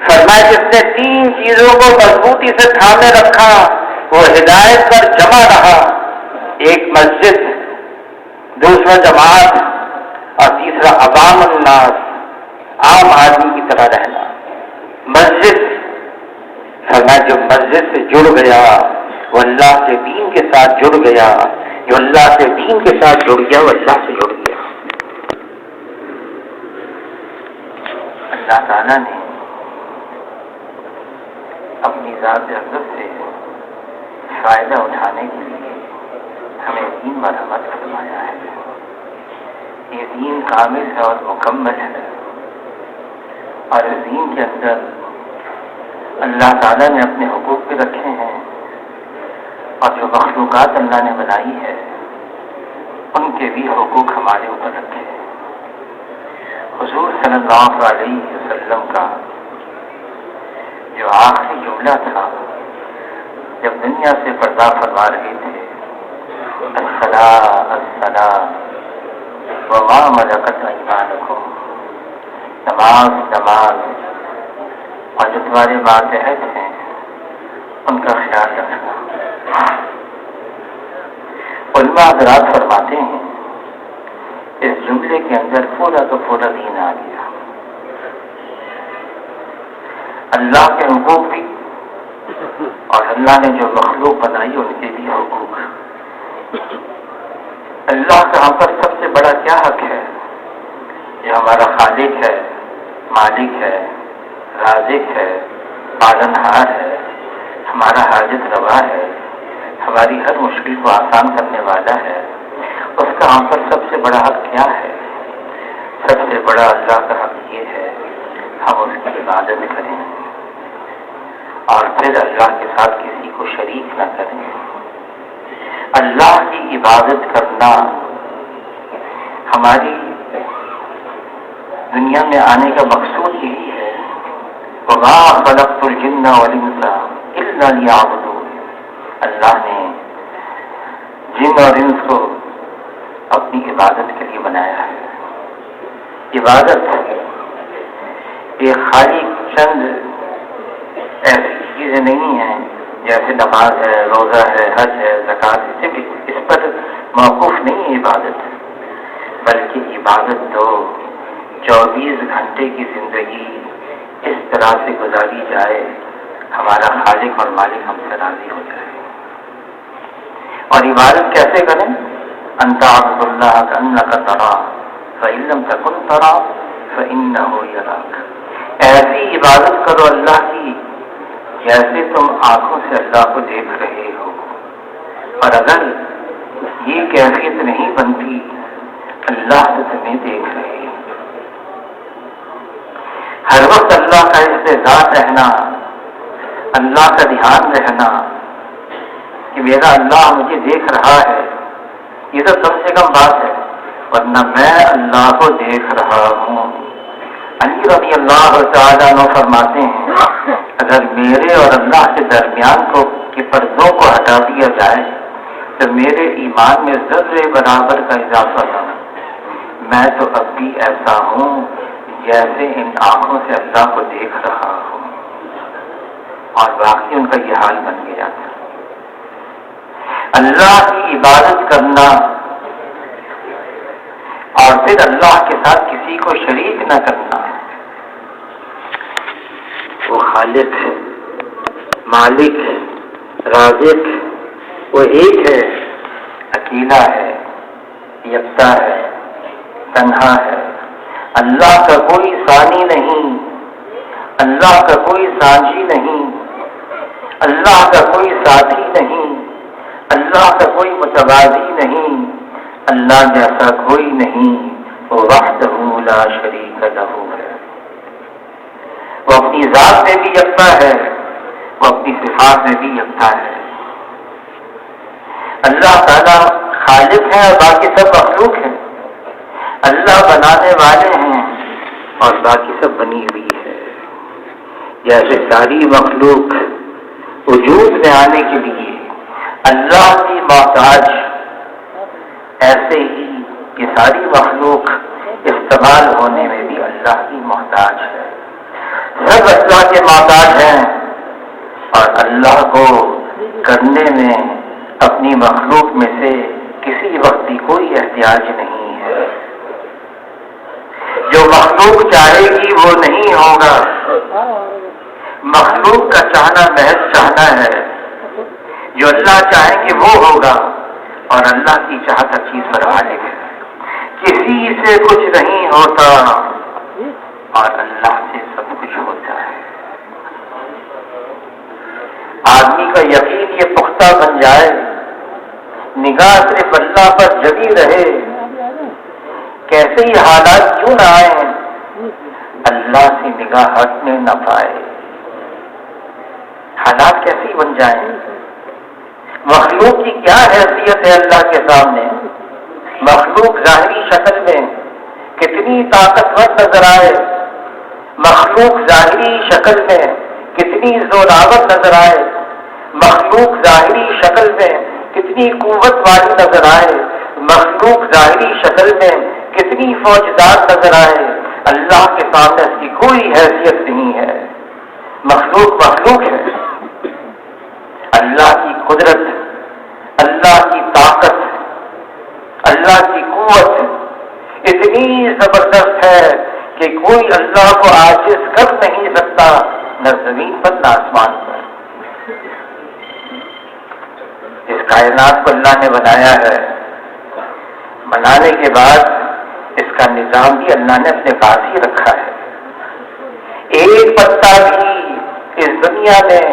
فرمایا جس نے 3 چیزوں کو مضبوطی سے تھامے رکھا وہ ہدایت پر جمع رہا، ایک مسجد، دوسرا جماعت، اور تیسرا عوام الناس، عام آدمی کی طرح رہنا۔ مسجد، فرمایا جو مسجد سے جڑ گیا وہ اللہ کے دین کے ساتھ جڑ گیا، جو اللہ کے دین کے ساتھ جڑ گیا وہ اللہ سے جڑ گیا۔ اللہ تعالیٰ نے اپنی ذات اقدس سے فائدہ اٹھانے کے لیے ہمیں دین مرحمت فرمایا ہے۔ یہ دین کامل ہے اور مکمل ہے، اور اس دین کے اندر اللہ تعالیٰ نے اپنے حقوق بھی رکھے ہیں، اور جو مخلوقات اللہ نے بنائی ہے ان کے بھی حقوق ہمارے اوپر رکھے ہیں۔ حضور صلی اللہ علیہ وسلم کا جو آخری جملہ تھا جب دنیا سے پردہ فرما رہے تھے، الصلاۃ الصلاۃ وما ملکت ایمانکم، نماز نماز، اور جو تمہارے ماتحت ہیں ان کا خیال رکھنا۔ علماء حضرات فرماتے ہیں اس جملے کے اندر پورا کا پورا دین آ گیا، اللہ کے حقوق بھی اور اللہ نے جو مخلوق بنائی ان کے بھی حقوق۔ اللہ کا ہم پر سب سے بڑا کیا حق ہے؟ یہ ہمارا خالق ہے، مالک ہے، رازق ہے، پالنہار ہے، ہمارا حاجت روا ہے، ہماری ہر مشکل کو آسان کرنے والا ہے۔ اس کا ہم پر سب سے بڑا حق کیا ہے؟ سب سے بڑا اللہ کا حق یہ ہے ہم اس کی عبادت کریں اور پھر اللہ کے ساتھ کسی کو شریک نہ کریں۔ اللہ کی عبادت کرنا ہماری دنیا میں آنے کا مقصود یہی ہے، وَمَا خَلَقْتُ الْجِنَّ وَالْإِنسَ إِلَّا لِيَعْبُدُونِ۔ اللہ نے جن اور انس کو اپنی عبادت کے لیے بنایا ہے۔ عبادت یہ خالی چند ایسی چیزیں نہیں ہیں جیسے نماز ہے، روزہ ہے، حج ہے، زکوٰۃ ہے، اس پر موقوف نہیں ہے عبادت، بلکہ عبادت تو 24 گھنٹے کی زندگی اس طرح سے گزاری جائے ہمارا خالق اور مالک ہم سے راضی ہو جائے۔ اور عبادت کیسے کریں؟ ان تعبد اللہ کأنک تراہ فإن لم تکن تراہ فإنہ یراک۔ ایسی عبادت کرو اللہ کی جیسے تم آنکھوں سے اللہ کو دیکھ رہے ہو، اور اگر یہ کیفیت نہیں بنتی اللہ تو تمہیں دیکھ رہے ہو۔ ہر وقت اللہ کا استعداد رہنا، اللہ کا دھیان رہنا کہ میرا اللہ مجھے دیکھ رہا ہے، یہ تو کم سے کم بات ہے، ورنہ میں اللہ کو دیکھ رہا ہوں۔ علی رضی اللہ تعالیٰ عنہ فرماتے ہیں اگر میرے اور اللہ کے درمیان کے پردوں کو ہٹا دیا جائے تو میرے ایمان میں ذرے برابر کا اضافہ نہ، میں تو اب بھی ایسا ہوں جیسے ان آنکھوں سے اللہ کو دیکھ رہا ہوں، اور باقی ان کا یہ حال بن گیا تھا۔ اللہ کی عبادت کرنا اور پھر اللہ کے ساتھ کسی کو شریک نہ کرنا۔ وہ خالق ہے، مالک ہے، رازق، وہ ایک ہے، اکیلا ہے، یکتا ہے، تنہا ہے۔ اللہ کا کوئی ثانی نہیں، اللہ کا کوئی سانجی نہیں، اللہ کا کوئی ساتھی نہیں، اللہ کا کوئی متوازی نہیں، اللہ جیسا کوئی نہیں، وہ وحدہ لا شریک لہ ہے۔ وہ اپنی ذات میں بھی یکتا ہے، وہ اپنی صفات میں بھی یکتا ہے۔ اللہ تعالیٰ خالق ہے اور باقی سب مخلوق ہیں، اللہ بنانے والے ہیں اور باقی سب بنی ہوئی ہے۔ جیسے ساری مخلوق وجود میں آنے کے لیے اللہ کی محتاج، ایسے ہی یہ ساری مخلوق استعمال ہونے میں بھی اللہ کی محتاج ہے۔ سب اللہ اللہ کے محتاج ہیں اور اللہ کو کرنے میں اپنی مخلوق میں سے کسی وقت بھی کوئی احتیاج نہیں ہے. جو مخلوق چاہے گی وہ نہیں ہوگا. مخلوق کا چاہنا محض چاہنا ہے. جو اللہ چاہیں گے وہ ہوگا اور اللہ کی چاہت ہر چیز پر غالب ہے. کسی سے کچھ نہیں ہوتا اور اللہ سے سب کچھ ہوتا ہے. آدمی کا یقین یہ پختہ بن جائے, نگاہ صرف اللہ پر جگی رہے, کیسے ہی حالات کیوں نہ آئیں اللہ سے نگاہ ہٹنے نہ پائے. حالات کیسے بن جائیں. مخلوق کی کیا حیثیت ہے اللہ کے سامنے. مخلوق ظاہری شکل میں کتنی طاقتور نظر آئے, مخلوق ظاہری شکل میں کتنی زوراور نظر آئے, مخلوق ظاہری شکل میں کتنی قوت والی نظر آئے, مخلوق ظاہری شکل میں کتنی فوجدار نظر آئے, اللہ کے سامنے اس کی کوئی حیثیت نہیں ہے. مخلوق مخلوق ہے. اللہ کی قدرت, اللہ کی طاقت, اللہ کی قوت اتنی زبردست ہے کہ کوئی اللہ کو عاجز کر نہیں سکتا, نہ زمین پر نہ آسمان پر. اس کائنات کو اللہ نے بنایا ہے. بنانے کے بعد اس کا نظام بھی اللہ نے اپنے پاس ہی رکھا ہے. ایک پتا بھی اس دنیا میں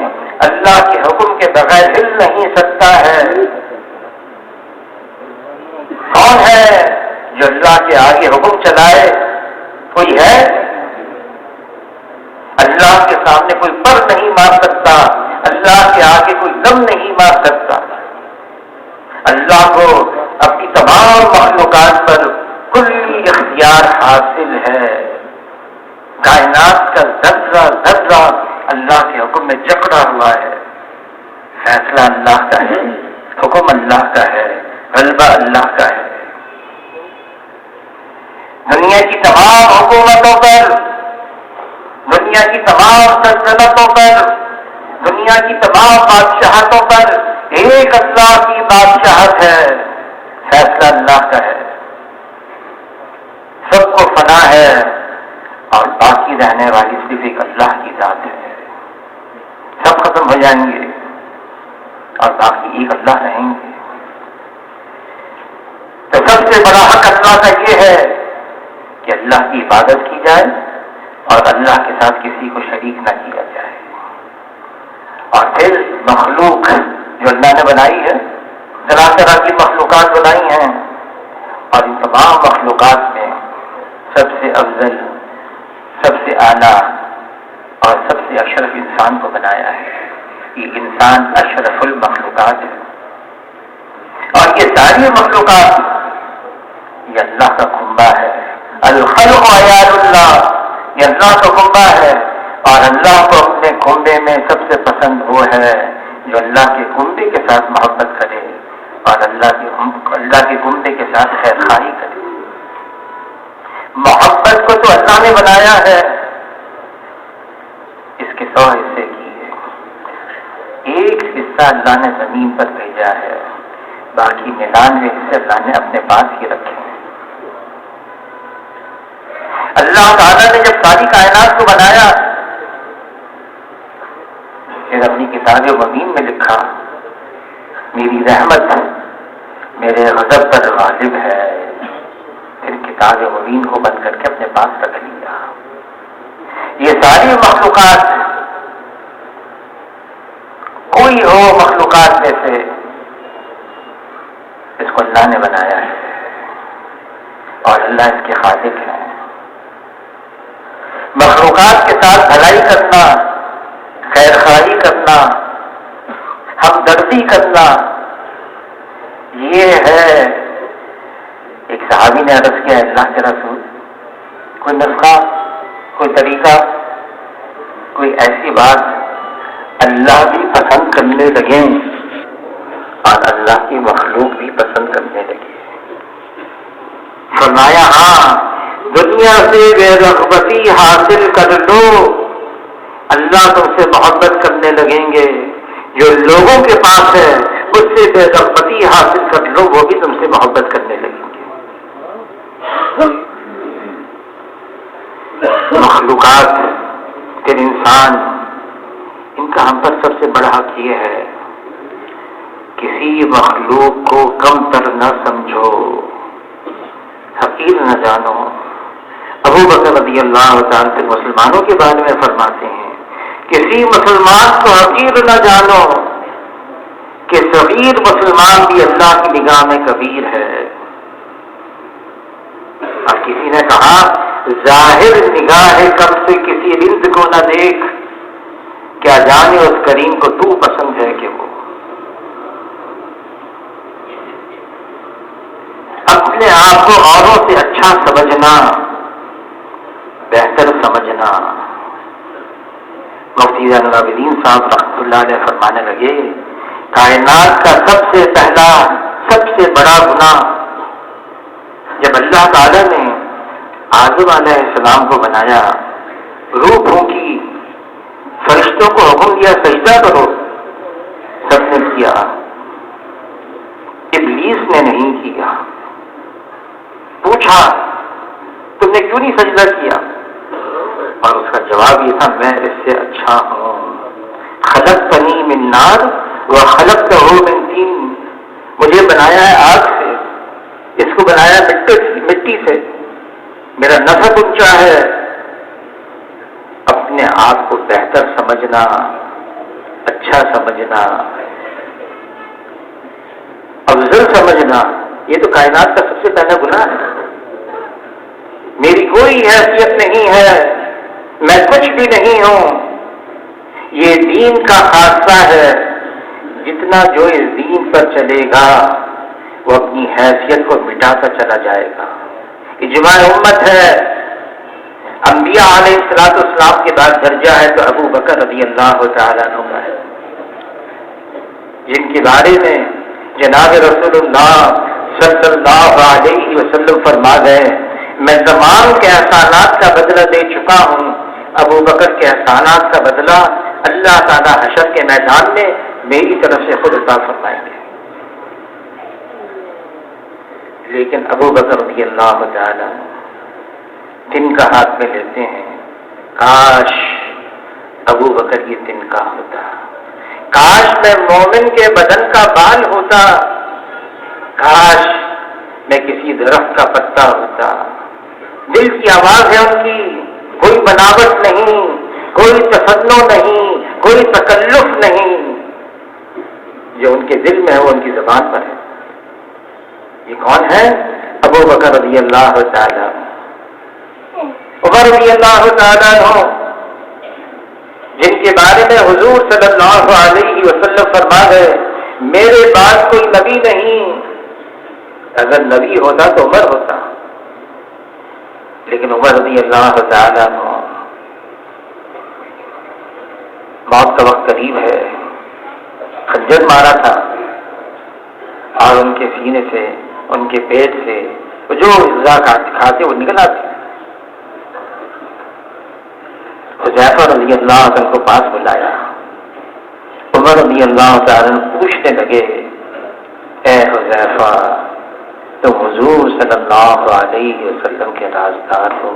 اللہ کے حکم کے بغیر ہل نہیں سکتا ہے. کون ہے جو اللہ کے آگے حکم چلائے؟ کوئی ہے؟ اللہ کے سامنے کوئی پر نہیں مار سکتا, اللہ کے آگے کوئی دم نہیں مار سکتا. اللہ کو اپنی تمام مخلوقات پر کلی اختیار حاصل ہے. کائنات کا ذرہ ذرہ اللہ کے حکم میں جکڑا ہوا ہے. فیصلہ اللہ کا ہے, حکم اللہ کا ہے, غلبہ اللہ کا ہے. دنیا کی تمام حکومتوں پر, دنیا کی تمام سلطنتوں پر, دنیا کی تمام بادشاہتوں پر ایک اللہ کی بادشاہت ہے. فیصلہ اللہ کا ہے. سب کو فنا ہے اور باقی رہنے والی صرف ایک اللہ کی ذات ہے. سب ختم ہو جائیں گے اور باقی ایک اللہ رہیں گے. تو سب سے بڑا حق اللہ کا یہ ہے کہ اللہ کی عبادت کی جائے اور اللہ کے ساتھ کسی کو شریک نہ کیا جائے. اور پھر مخلوق جو اللہ نے بنائی ہے, طرح طرح کی مخلوقات بنائی ہیں, اور ان تمام مخلوقات میں سب سے افضل, سب سے اعلیٰ اور سب سے اشرف انسان کو بنایا ہے. یہ انسان اشرف المخلوقات ہے. اور یہ ساری مخلوقات یہ اللہ کا کنبہ ہے. الخلق عیال اللہ, یہ اللہ کا کنبہ ہے. اور اللہ کو اپنے کنبے میں سب سے پسند وہ ہے جو اللہ کے کنبے کے ساتھ محبت کرے اور اللہ کے کنبے کے ساتھ خیر خواہی کرے. محبت کو تو اللہ نے بنایا ہے, اس کے 100 حصے کیے. ایک حصہ اللہ نے زمین پر بھیجا ہے, باقی 99 حصے اللہ نے اپنے پاس ہی رکھے ہیں. اللہ تعالیٰ نے جب ساری کائنات کو بنایا پھر اپنی کتاب مبین میں لکھا, میری رحمت میرے غضب پر غالب ہے. پھر کتاب مبین کو بند کر کے اپنے پاس رکھ لیا. یہ ساری مخلوقات, کوئی ہو مخلوقات میں سے, اس کو اللہ نے بنایا ہے اور اللہ اس کے خالق ہے. مخلوقات کے ساتھ بھلائی کرنا, خیر خواہی کرنا, ہمدردی کرنا, یہ ہے. ایک صحابی نے عرض کیا, اللہ کے رسول, کوئی نسخہ, کوئی طریقہ, کوئی ایسی بات اللہ بھی پسند کرنے لگے اور اللہ کی مخلوق بھی پسند کرنے لگے. فرمایا ہاں, دنیا سے بے رغبتی حاصل کر لو, اللہ تم سے محبت کرنے لگیں گے، جو لوگوں کے پاس ہے اس سے بے رغبتی حاصل کر لو، وہ بھی تم سے محبت کرنے لگیں گے۔ مخلوقات پھر انسان، ان کا ہم پر سب سے بڑا حق یہ ہے، کسی مخلوق کو کم تر نہ سمجھو، حقیر نہ جانو۔ ابو بکر رضی اللہ تعالیٰ مسلمانوں کے بارے میں فرماتے ہیں، کسی مسلمان کو حقیر نہ جانو کہ صغیر مسلمان بھی اللہ کی نگاہ میں کبیر ہے۔ اور کسی نے کہا، ظاہر نگاہ کم سے کسی رند کو نہ دیکھ، کیا جانے اس کریم کو تو پسند ہے کہ وہ۔ اپنے آپ کو اوروں سے اچھا سمجھنا، بہتر سمجھنا۔ مفتی زین العابدین صاحب رحمۃ اللہ علیہ فرمانے لگے، کائنات کا سب سے پہلا، سب سے بڑا گناہ، جب اللہ تعالی نے آدم علیہ السلام کو بنایا، روح پھونکی، فرشتوں کو حکم دیا سجدہ کرو، سب نے کیا، ابلیس نے نہیں کیا۔ پوچھا، تم نے کیوں نہیں سجدہ کیا؟ اور اس کا جواب یہ تھا، میں اس سے اچھا ہوں۔ خلقتنی من نار وخلقتہ من طین، مجھے بنایا ہے آگ سے، اس کو بنایا مٹی سے، میرا نسب اونچا ہے۔ اپنے آپ کو بہتر سمجھنا، اچھا سمجھنا، افضل سمجھنا، یہ تو کائنات کا سب سے پہلا گناہ ہے۔ میری کوئی حیثیت نہیں ہے، میں کچھ بھی نہیں ہوں، یہ دین کا حادثہ ہے۔ جتنا جو اس دین پر چلے گا وہ اپنی حیثیت کو مٹاتا چلا جائے گا۔ اجماع امت ہے، انبیاء علیہ السلام کے بعد درجہ ہے تو ابو بکر رضی اللہ تعالیٰ عنہ کا ہے، جن کے بارے میں جناب رسول اللہ صلی اللہ علیہ وسلم فرما گئے، میں تمام کے احسانات کا بدلہ دے چکا ہوں، ابو بکر کے احسانات کا بدلہ اللہ تعالیٰ حشر کے میدان میں میری طرف سے خود عطا فرمائیں گے۔ لیکن ابو بکر رضی اللہ تعالیٰ تن کا ہاتھ میں لیتے ہیں، کاش ابو بکر یہ تن کا ہوتا، کاش میں مومن کے بدن کا بال ہوتا، کاش میں کسی درخت کا پتا ہوتا۔ دل کی آواز ہے ان کی، کوئی بناوٹ نہیں، کوئی تصنع نہیں، کوئی تکلف نہیں، جو ان کے دل میں ہے وہ ان کی زبان پر ہے۔ یہ کون ہے؟ ابو بکر رضی اللہ تعالیٰ، عمر رضی اللہ تعالیٰ عنہ، جن کے بارے میں حضور صلی اللہ علیہ وسلم فرما گئے، میرے بعد کوئی نبی نہیں، اگر نبی ہوتا تو عمر ہوتا، لیکن عمر رضی اللہ تعالیٰ عنہ، موت کا وقت قریب ہے، خنجر مارا تھا اور ان کے سینے سے، ان کے پیٹ سے جو غذا کھاتے وہ نکل آتے۔ حذیفہ رضی اللہ عنہ کو پاس بلایا، عمر رضی اللہ تعالیٰ عنہ پوچھنے لگے، اے حذیفہ تم حضور صلی اللہ علیہ وسلم کے رازدار ہو،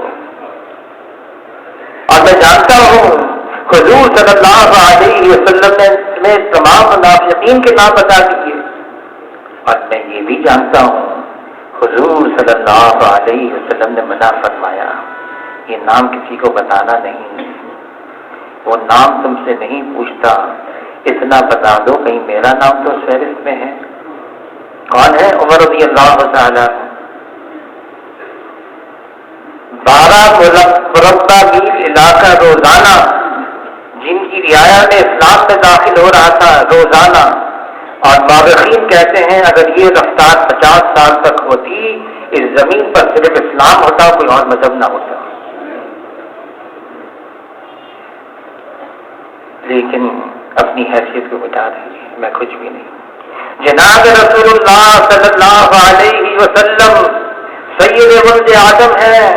اور میں جانتا ہوں حضور صلی اللہ علیہ وسلم نے تمام منافقین کے نام بتا دیے، اور میں یہ بھی جانتا ہوں حضور صلی اللہ علیہ وسلم نے منع فرمایا، یہ نام کسی کو بتانا نہیں، وہ نام تم سے نہیں پوچھتا، اتنا بتا دو کہیں میرا نام تو فہرست میں ہے۔ کون ہے؟ عمر رضی اللہ تعالیٰ، 12 مربع میل علاقہ روزانہ، جن کی رعایا میں اسلام میں داخل ہو رہا تھا روزانہ، اور مورخین کہتے ہیں اگر یہ رفتار 50 سال تک ہوتی، اس زمین پر صرف اسلام ہوتا، کوئی اور مذہب نہ ہوتا۔ لیکن اپنی حیثیت کو بتا دیجیے، میں کچھ بھی نہیں۔ جناب رسول اللہ صلی اللہ علیہ وسلم سید ولد آدم ہیں،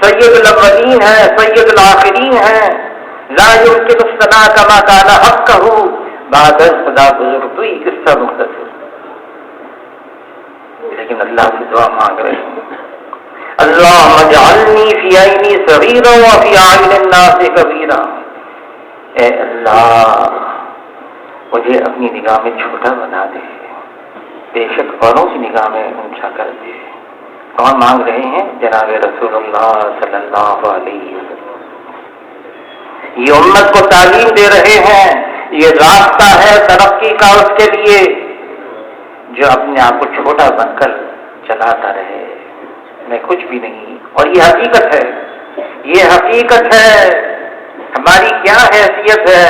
سید الاولین ہیں، سید الآخرین ہیں، لا يمكن الثناء كما كان حقه بعد خدا بزرگ تو ہی قصہ مختصر. لیکن اللہ سے دعا مانگ رہے ہیں اللہم اجعلنی فی عینی صغیرا وفی اعین الناس کبیرا. اے اللہ مجھے اپنی نگاہ میں چھوٹا بنا دے، بے شک اوروں کی نگاہ میں اونچا کر دے. کون مانگ رہے ہیں؟ جناب رسول اللہ صلی اللہ علیہ وسلم. یہ امت کو تعلیم دے رہے ہیں، یہ راستہ ہے ترقی کا اس کے لیے جو اپنے آپ کو چھوٹا بن کر چلاتا رہے، میں کچھ بھی نہیں. اور یہ حقیقت ہے، یہ حقیقت ہے. ہماری کیا حیثیت ہے؟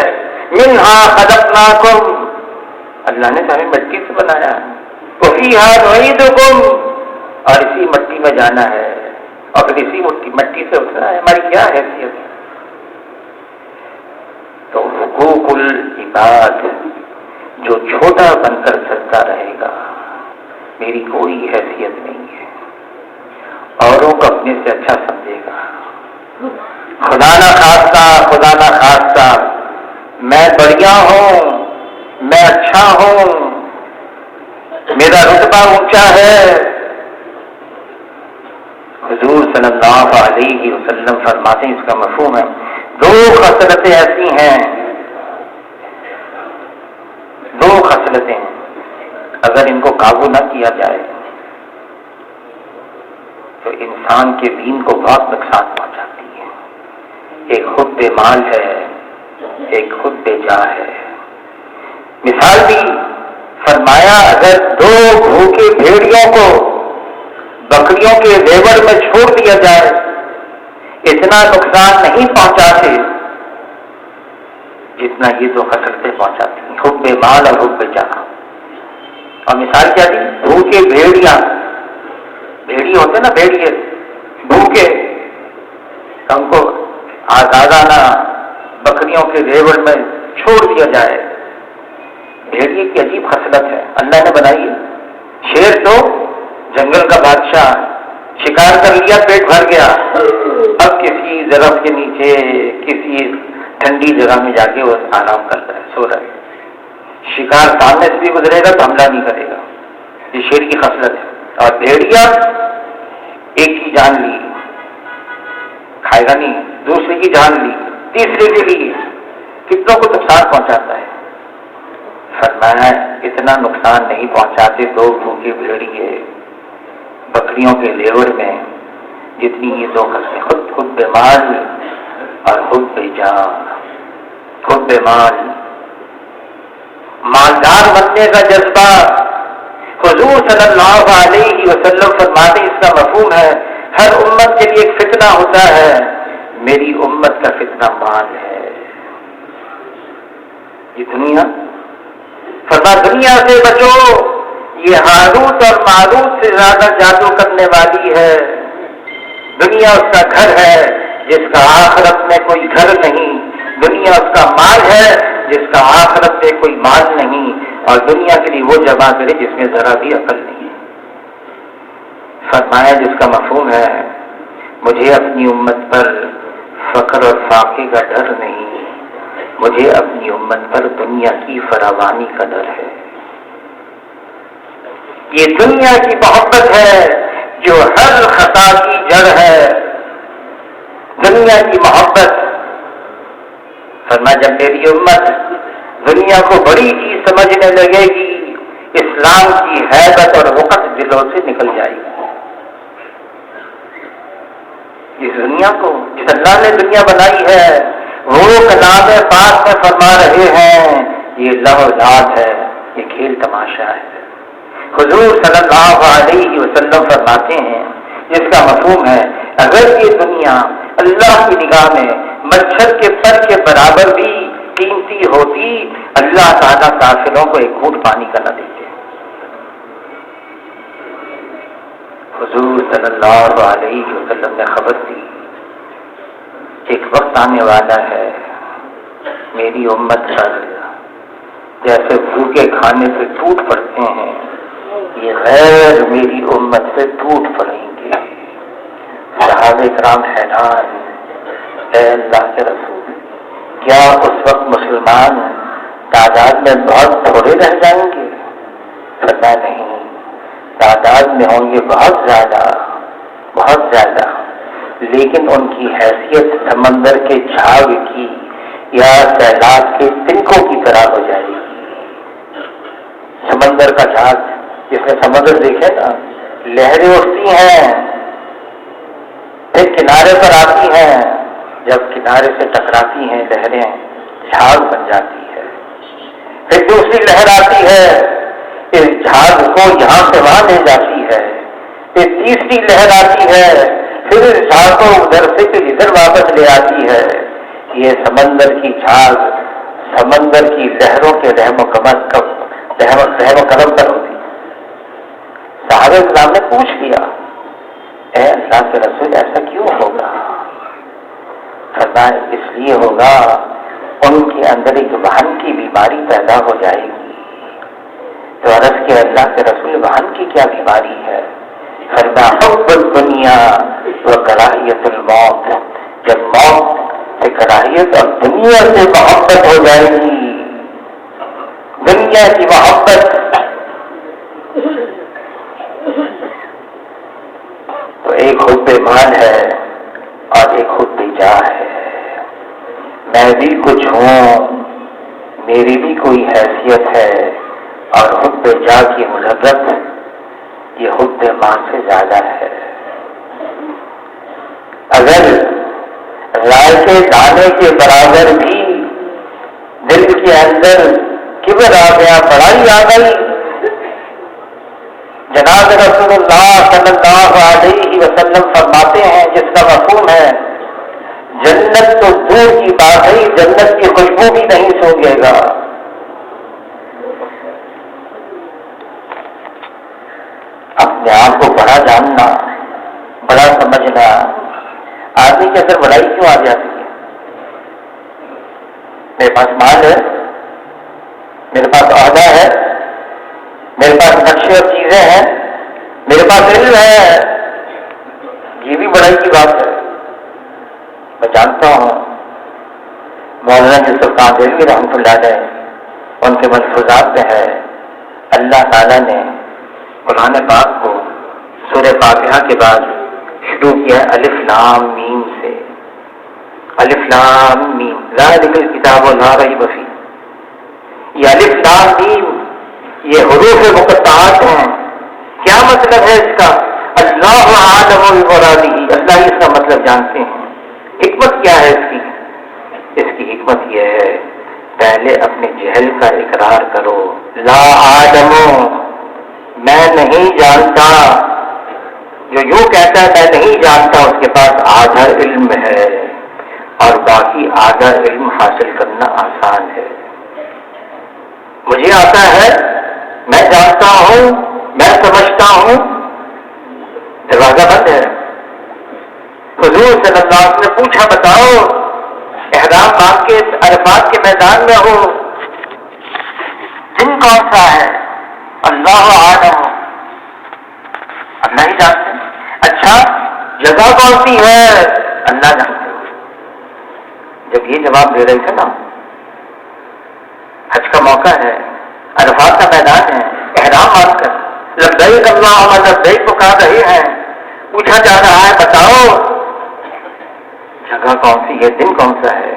منہا خلقناکم، اللہ نے ہمیں مٹی سے بنایا، وفیہا نعیدکم، اور اسی مٹی میں جانا ہے اور پھر اسی مٹی سے اٹھنا ہے. ہماری کیا حیثیت ہے؟ تو حقوق العباد جو چھوٹا بن کر چلتا رہے گا، میری کوئی حیثیت نہیں ہے، اوروں کو اپنے سے اچھا سمجھے گا. خدا نہ خواستہ میں بڑھیا ہوں، میں اچھا ہوں، میرا رتبہ اونچا ہے. حضور صلی اللہ علیہ وسلم فرماتے ہیں، اس کا مفہوم ہے دو خصلتیں ایسی ہیں، دو خصلتیں اگر ان کو قابو نہ کیا جائے تو انسان کے دین کو بہت نقصان پہنچاتی ہے. ایک خود بے مال ہے، ایک خود بے جا ہے. مثال دی فرمایا اگر دو بھوکے بھیڑیوں کو بکریوں کے زیور میں چھوڑ دیا جائے اتنا نقصان نہیں پہنچاتے جتنا یہ دو خصلتیں پہنچاتی ہیں، حب مال اور حب جان. اور مثال کیا دی؟ بھوکے بھیڑیا، بھیڑی ہوتے نا بھیڑیے بھوکے، ہم کو آزادانہ بکریوں کے زیور میں چھوڑ دیا جائے. بھیڑیے کی عجیب خصلت ہے، اللہ نے بنائی ہے. شیر تو جنگل کا بادشاہ، شکار کر لیا، پیٹ بھر گیا، اب کسی درخت کے نیچے کسی ٹھنڈی جگہ میں جا کے وہ آرام کر رہا ہے، سو رہا ہے. شکار سامنے سے بھی گزرے گا تو حملہ نہیں کرے گا، یہ شیر کی خصلت ہے. اور بھیڑیا ایک کی جان لی، کھائے گا نہیں، دوسرے کی جان لی، تیسرے کے لیے کتنوں کو نقصان پہنچاتا ہے. فرمایا اتنا نقصان نہیں پہنچاتے دو بھوکے بھیڑیے بکریوں کے زیور میں جتنی یہ دو خصلتیں، خود بے مال اور خود بے جان. خود بے مال، مالدار بننے کا جذبہ. حضور صلی اللہ علیہ وسلم فرماتے اس کا مفہوم ہے ہر امت کے لیے ایک فتنہ ہوتا ہے، میری امت کا فتنہ مال ہے. یہ دنیا، فرما دنیا سے بچو، یہ ہاروت اور ماروت سے زیادہ جادو کرنے والی ہے. دنیا اس کا گھر ہے جس کا آخرت میں کوئی گھر نہیں، دنیا اس کا مال ہے جس کا آخرت میں کوئی مال نہیں، اور دنیا کے لیے وہ جمع کرے جس میں ذرا بھی عقل نہیں ہے. فرمایا جس کا مفہوم ہے مجھے اپنی امت پر فقر اور فاقے کا ڈر نہیں، مجھے اپنی امت پر دنیا کی فراوانی کا ڈر ہے. یہ دنیا کی محبت ہے جو ہر خطا کی جڑ ہے. دنیا کی محبت. فرمایا جب میری امت دنیا کو بڑی چیز سمجھنے لگے گی اسلام کی ہیبت اور وقت دلوں سے نکل جائے گی. اس دنیا کو جس اللہ نے دنیا بنائی ہے وہ کلام پاک میں فرما رہے ہیں یہ لہو لعب ہے، یہ کھیل تماشا ہے. حضور صلی اللہ علیہ وسلم فرماتے ہیں جس کا مفہوم ہے اگر یہ دنیا اللہ کی نگاہ میں مچھر کے پر کے برابر بھی قیمتی ہوتی اللہ تعالیٰ کافروں کو ایک گھونٹ پانی کا نہ دیتے. حضور صلی اللہ علیہ وسلم نے خبر دی ایک وقت آنے والا ہے میری امت پر جیسے بھوکے کھانے سے ٹوٹ پڑتے ہیں یہ غیر میری امت سے ٹوٹ پڑیں گے. صحابہ کرام حیران، اے اللہ کے رسول کیا اس وقت مسلمان تعداد میں بہت تھوڑے رہ جائیں گے؟ فرمایا نہیں، تعداد میں ہوں گے بہت زیادہ، بہت زیادہ، لیکن ان کی حیثیت سمندر کے جھاگ کی یا سیلاب کے تنکوں کی طرح ہو جائے گی۔ سمندر کا جھاگ، جس نے سمندر دیکھے نا، لہریں اٹھتی ہیں، پھر کنارے پر آتی ہیں، جب کنارے سے ٹکراتی ہیں لہریں جھاگ بن جاتی ہے، پھر دوسری لہر آتی ہے، اس جھاگ کو یہاں سے وہاں لے جاتی ہے، پھر تیسری لہر آتی ہے، پھر اس جھاگ کو ادھر سے پھر ادھر واپس لے آتی ہے۔ یہ سمندر کی جھاگ سمندر کی لہروں کے رحم و کرم پر ہوتی ہے۔ صحابہ کرام نے پوچھ لیا، اے اللہ کے رسول ایسا کیوں ہوگا؟ فرمایا اس لیے ہوگا ان کے اندر ایک وہن کی بیماری پیدا ہو جائے گی۔ تو عرض کے اللہ کے رسول وہن کی کیا بیماری ہے؟ فرمایا حب الدنیا و کراہیت الموت، جب موت سے کراہیت اور دنیا سے محبت ہو جائے گی، دنیا کی محبت، تو ایک حب مال ہے اور ایک حب جاہ ہے۔ میں بھی کچھ ہوں، میری بھی کوئی حیثیت ہے، اور حب جاہ کی ملذت یہ حب مال سے زیادہ ہے۔ اگر رائے کے دانے کے برابر بھی دل کے اندر کبر آ گیا، بڑائی آ گئی، جناب رسول اللہ صلی اللہ علیہ وسلم فرماتے ہیں، جس کا مفہوم ہے جنت تو دور کی بات ہے، جنت کی خوشبو بھی نہیں سونگے گا۔ اپنے آپ کو بڑا جاننا، بڑا سمجھنا، آدمی کے اندر بڑائی کیوں آ جاتی ہے؟ میرے پاس مال ہے، میرے پاس عہدہ ہے، میرے پاس نقشے اور چیزیں ہیں، میرے پاس علم ہے، یہ بھی بڑائی کی بات ہے۔ میں جانتا ہوں مولانا یوسف کاندھلوی رحمۃ اللہ علیہ، ان کے ملفوظات میں ہے، اللہ تعالیٰ نے قرآن پاک کو سورہ فاتحہ کے بعد شروع کیا الف لام میم سے۔ الف لام میم ذالک الکتاب لا ریب فیہ، یہ الف لام میم یہ حروف مقطعات ہیں۔ کیا مطلب ہے اس کا؟ اللہ اعلم بمرادہ، اللہ اس کا مطلب جانتے ہیں۔ حکمت کیا ہے اس کی؟ اس کی حکمت یہ ہے، پہلے اپنے جہل کا اقرار کرو، لا اعلم، میں نہیں جانتا۔ جو یوں کہتا ہے میں نہیں جانتا، اس کے پاس آدھا علم ہے، اور باقی آدھا علم حاصل کرنا آسان ہے۔ مجھے آتا ہے، میں جانتا ہوں، میں سمجھتا ہوں، دروازہ بند ہے۔ حضور صلی اللہ علیہ وسلم نے پوچھا، بتاؤ احرام باندھ کے عرفات کے میدان میں ہو، دن کون سا ہے؟ اللہ اعلم، اللہ ہی جانتے ہیں۔ اچھا جگہ کون سی ہے؟ اللہ جانتے ہیں۔ جب یہ جواب دے رہے تھے نا، حج کا موقع ہے، عرفات کا میدان ہے، احرام باندھ کر لبیک اللہم لبیک پکار رہے ہیں، پوچھا جا رہا ہے بتاؤ جگہ کون سی ہے، دن کون سا ہے؟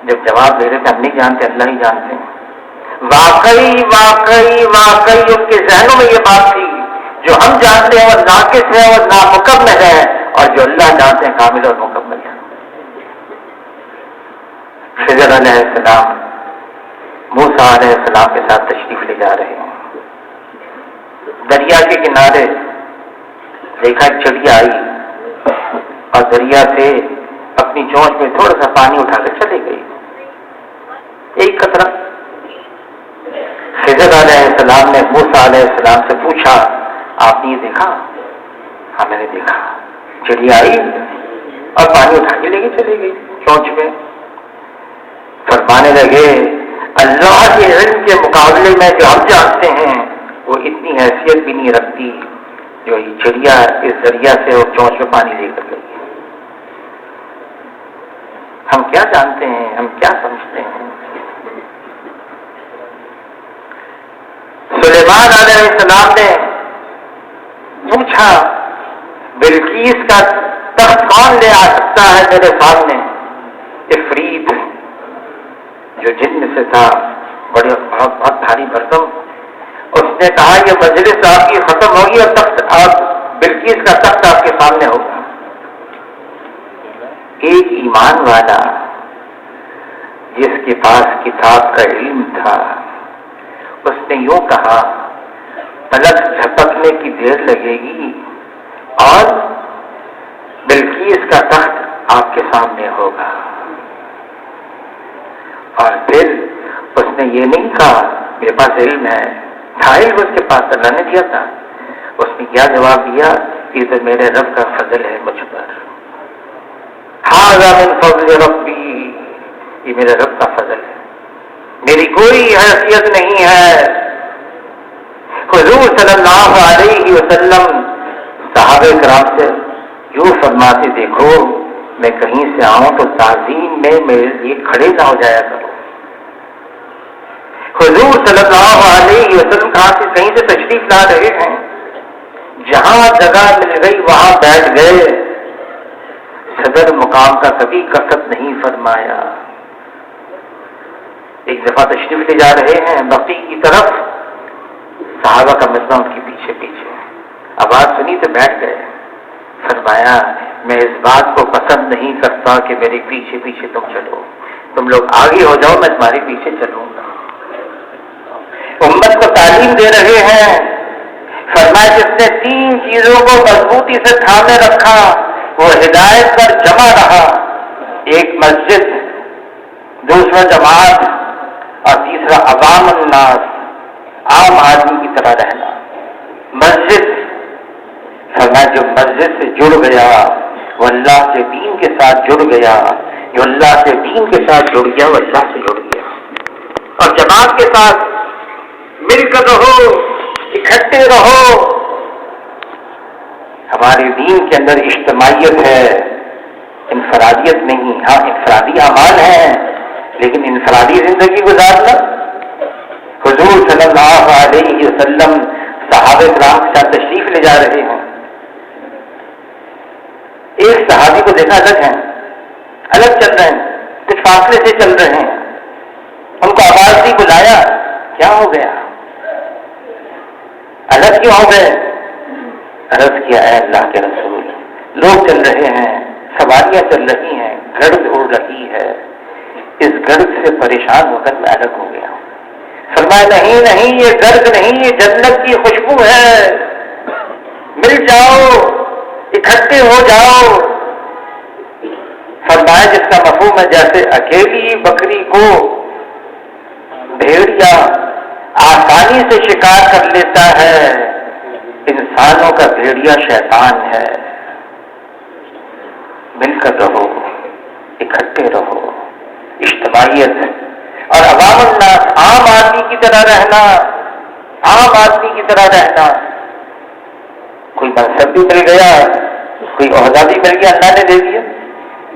جب جواب دے رہے تھے ہم نہیں جانتے، اللہ ہی جانتے ہیں۔ واقعی واقعی واقعی ان کے ذہنوں میں یہ بات تھی، جو ہم جانتے ہیں وہ ناقص ہے اور نامکمل ہے، اور جو اللہ جانتے ہیں کامل اور مکمل ہے۔ خضر علیہ السلام موسیٰ علیہ السلام کے ساتھ تشریف لے جا رہے ہیں، دریا کے کنارے دیکھا ایک چڑیا آئی اور دریا سے اپنی چونچ میں تھوڑا سا پانی اٹھا کر چلے گئی، ایک قطرہ۔ خضر علیہ السلام نے موسیٰ علیہ السلام سے پوچھا، آپ نے یہ دیکھا؟ ہاں میں نے دیکھا، چڑیا آئی اور پانی اٹھا کے لے کے چلی گئی چونچ میں۔ فرمانے لگے اللہ کے علم کے مقابلے میں جو ہم جانتے ہیں وہ اتنی حیثیت بھی نہیں رکھتی جو یہ چڑیا اس ذریعہ سے اور چونچ میں پانی لے کر گئی۔ ہم کیا جانتے ہیں، ہم کیا سمجھتے السلام نے پوچھا بلقیس کا تخت کون لے آ سکتا ہے میرے سامنے؟ عفریت جو جن سے تھا، بہت بھاری بھرکم، اس نے کہا یہ مجلس آپ کی ختم ہوگی اور تخت بلقیس کا تخت آپ کے سامنے ہوگا۔ ایک ایمان والا جس کے پاس کتاب کا علم تھا، اس نے یوں کہا پلک جھپکنے کی دیر لگے گی اور بلقیس کا تخت آپ کے سامنے ہوگا۔ اور پھر اس نے یہ نہیں کہا میرے پاس علم ہے، تھا علم اس کے پاس، اللہ نے دیا تھا۔ اس نے کیا جواب دیا؟ یہ تو میرے رب کا فضل ہے مجھ پر، ھذا من فضل ربی، یہ میرے رب کا فضل ہے، میری کوئی حیثیت نہیں ہے۔ حضور صلی اللہ علیہ وسلم صحابہ کرام سے یوں فرماتے، دیکھو میں کہیں سے آؤں تو تعظیم میں میرے لیے کھڑے نہ ہو جایا کرو۔ حضور صلی اللہ علیہ وسلم کہیں سے تشریف لا رہے ہیں، جہاں جگہ مل گئی وہاں بیٹھ گئے، صدر مقام کا کبھی کثرت نہیں فرمایا۔ ایک دفعہ تشریف لے جا رہے ہیں بقیع کی طرف، صحابہ کا مجمع ان کے پیچھے پیچھے، آواز سنی تو بیٹھ گئے۔ فرمایا میں اس بات کو پسند نہیں کرتا کہ میرے پیچھے پیچھے تم چلو، تم لوگ آگے ہو جاؤ، میں تمہارے پیچھے چلوں گا۔ امت کو تعلیم دے رہے ہیں، فرمایا جس نے 3 چیزوں کو مضبوطی سے تھامے رکھا وہ ہدایت پر جمع رہا، ایک مسجد، دوسرا جماعت، اور تیسرا عوام الناس، عام آدمی کی طرح رہنا۔ مسجد، فرمایا جو مسجد سے جڑ گیا وہ اللہ کے دین کے ساتھ جڑ گیا، جو اللہ کے دین کے ساتھ جڑ گیا وہ اللہ سے جڑ گیا۔ اور جماعت کے ساتھ مل کر رہو، اکٹھے رہو۔ ہمارے دین کے اندر اجتماعیت ہے، انفرادیت نہیں۔ ہاں انفرادی اعمال ہیں لیکن انفرادی زندگی گزارنا۔ حضور صلی اللہ علیہ وسلم صحابہ کرام کے ساتھ تشریف لے جا رہے ہیں، ایک صحابی کو دیکھا الگ چل رہے ہیں، کچھ فاصلے سے چل رہے ہیں، ان کو آواز دی، بلایا، کیا ہو گیا؟ الگ کیوں ہو گئے؟ عرض کیا اے اللہ کے رسول، لوگ چل رہے ہیں، سواریاں چل رہی ہیں، گرد اڑ رہی ہے، اس گرد سے پریشان ہو کر میں الگ ہو گیا ہوں۔ فرمایا نہیں یہ گرد نہیں، یہ جنت کی خوشبو ہے، مل جاؤ، اکٹھے ہو جاؤ۔ فرمایا جس کا مفہوم ہے جیسے اکیلی بکری کو بھیڑیا آسانی سے شکار کر لیتا ہے، انسانوں کا بھیڑیا شیطان ہے۔ مل کر رہو، اکٹھے رہو، اجتماعیت اور عوام الناس، عام آدمی کی طرح رہنا، عام آدمی کی طرح رہنا۔ کوئی منصب بھی مل گیا، کوئی عہدہ بھی مل گیا، اللہ نے دے دیا،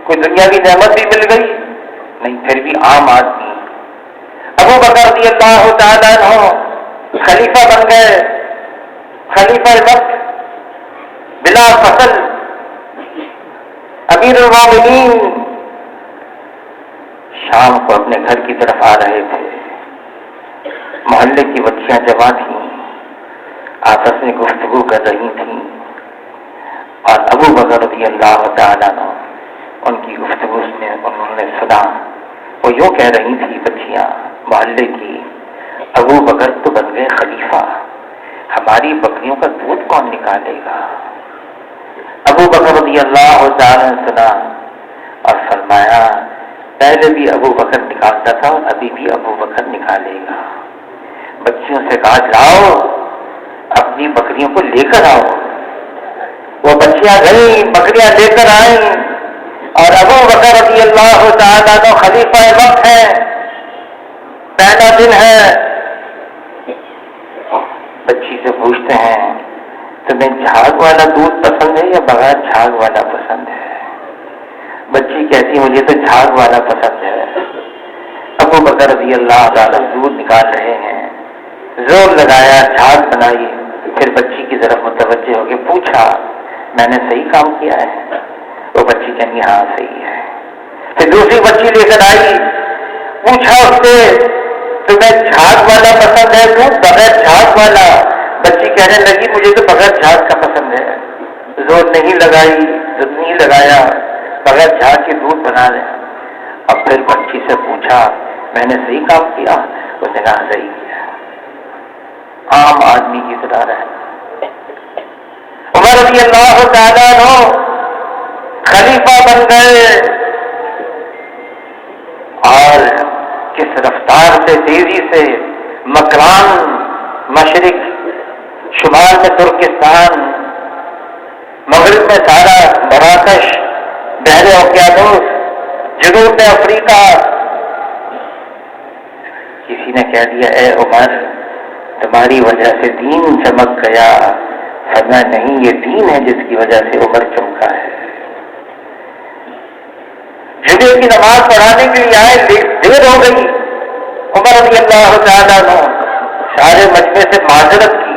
کوئی دنیاوی نعمت بھی مل گئی، نہیں پھر بھی عام آدمی۔ ابو بکر رضی اللہ تعالیٰ عنہ خلیفہ بن گئے، خلیفہ وقت بلا فصل، امیر المومنین۔ شام کو اپنے گھر کی طرف آ رہے تھے، محلے کی بچیاں جمع تھیں، آپس میں گفتگو کر رہی تھیں، اور ابو بکر رضی اللہ تعالیٰ عنہ ان کی گفتگو میں انہوں نے سنا۔ وہ یوں کہہ رہی تھی بچیاں محلے کی، ابو بکر تو بن گئے خلیفہ، ہماری بکریوں کا دودھ کون نکالے گا؟ ابو بکر رضی اللہ تعالیٰ نے سنا اور فرمایا پہلے بھی ابو بکر نکالتا تھا اور ابھی بھی ابو بکر نکالے گا۔ بچیوں سے کہا جاؤ اپنی بکریوں کو لے کر آؤ۔ وہ بچیاں گئیں، بکریاں لے کر آئیں، اور ابو بکر رضی اللہ تعالیٰ عنہ خلیفہ وقت ہے، پہلا دن ہے۔ بچی سے پوچھتے ہیں تمہیں جھاگ والا دودھ پسند ہے یا بغیر جھاگ والا پسند ہے؟ بچی کہتی مجھے تو جھاگ والا پسند ہے۔ ابو بکر رضی اللہ تعالیٰ دودھ نکال رہے ہیں، زور لگایا، جھاگ بنائی، پھر بچی کی طرف متوجہ ہو کے پوچھا میں نے صحیح کام کیا ہے؟ وہ بچی کہنی ہاں صحیح ہے۔ پھر دوسری بچی لے کر آئی، پوچھا اس سے تمہیں جھاگ والا پسند ہے دودھ بغیر جھاگ والا؟ بچی کہنے لگی مجھے تو بغیر جھاگ کا پسند ہے۔ زور نہیں لگایا، بغیر جھاگ کے دودھ بنا دیں۔ اب پھر بچی سے پوچھا میں نے صحیح کام کیا؟ اس نے کہا صحیح کیا۔ عام آدمی کی طرح رہنا۔ عمر رضی اللہ تعالیٰ عنہ خلیفہ بن گئے اور کس رفتار سے، تیزی سے مکران، مشرق، شمال میں ترکستان، مغرب میں سارا مراکش، بحر اوقیانوس، جنوب میں افریقہ۔ کسی نے کہہ دیا اے عمر تمہاری وجہ سے دین چمک گیا۔ فرمایا نہیں، یہ دین ہے جس کی وجہ سے عمر چمکا ہے۔ جمعے کی نماز پڑھانے کے لیے آئے، دیر ہو گئی۔ عمر رضی اللہ تعالیٰ عنہ سارے مجمع سے معذرت کی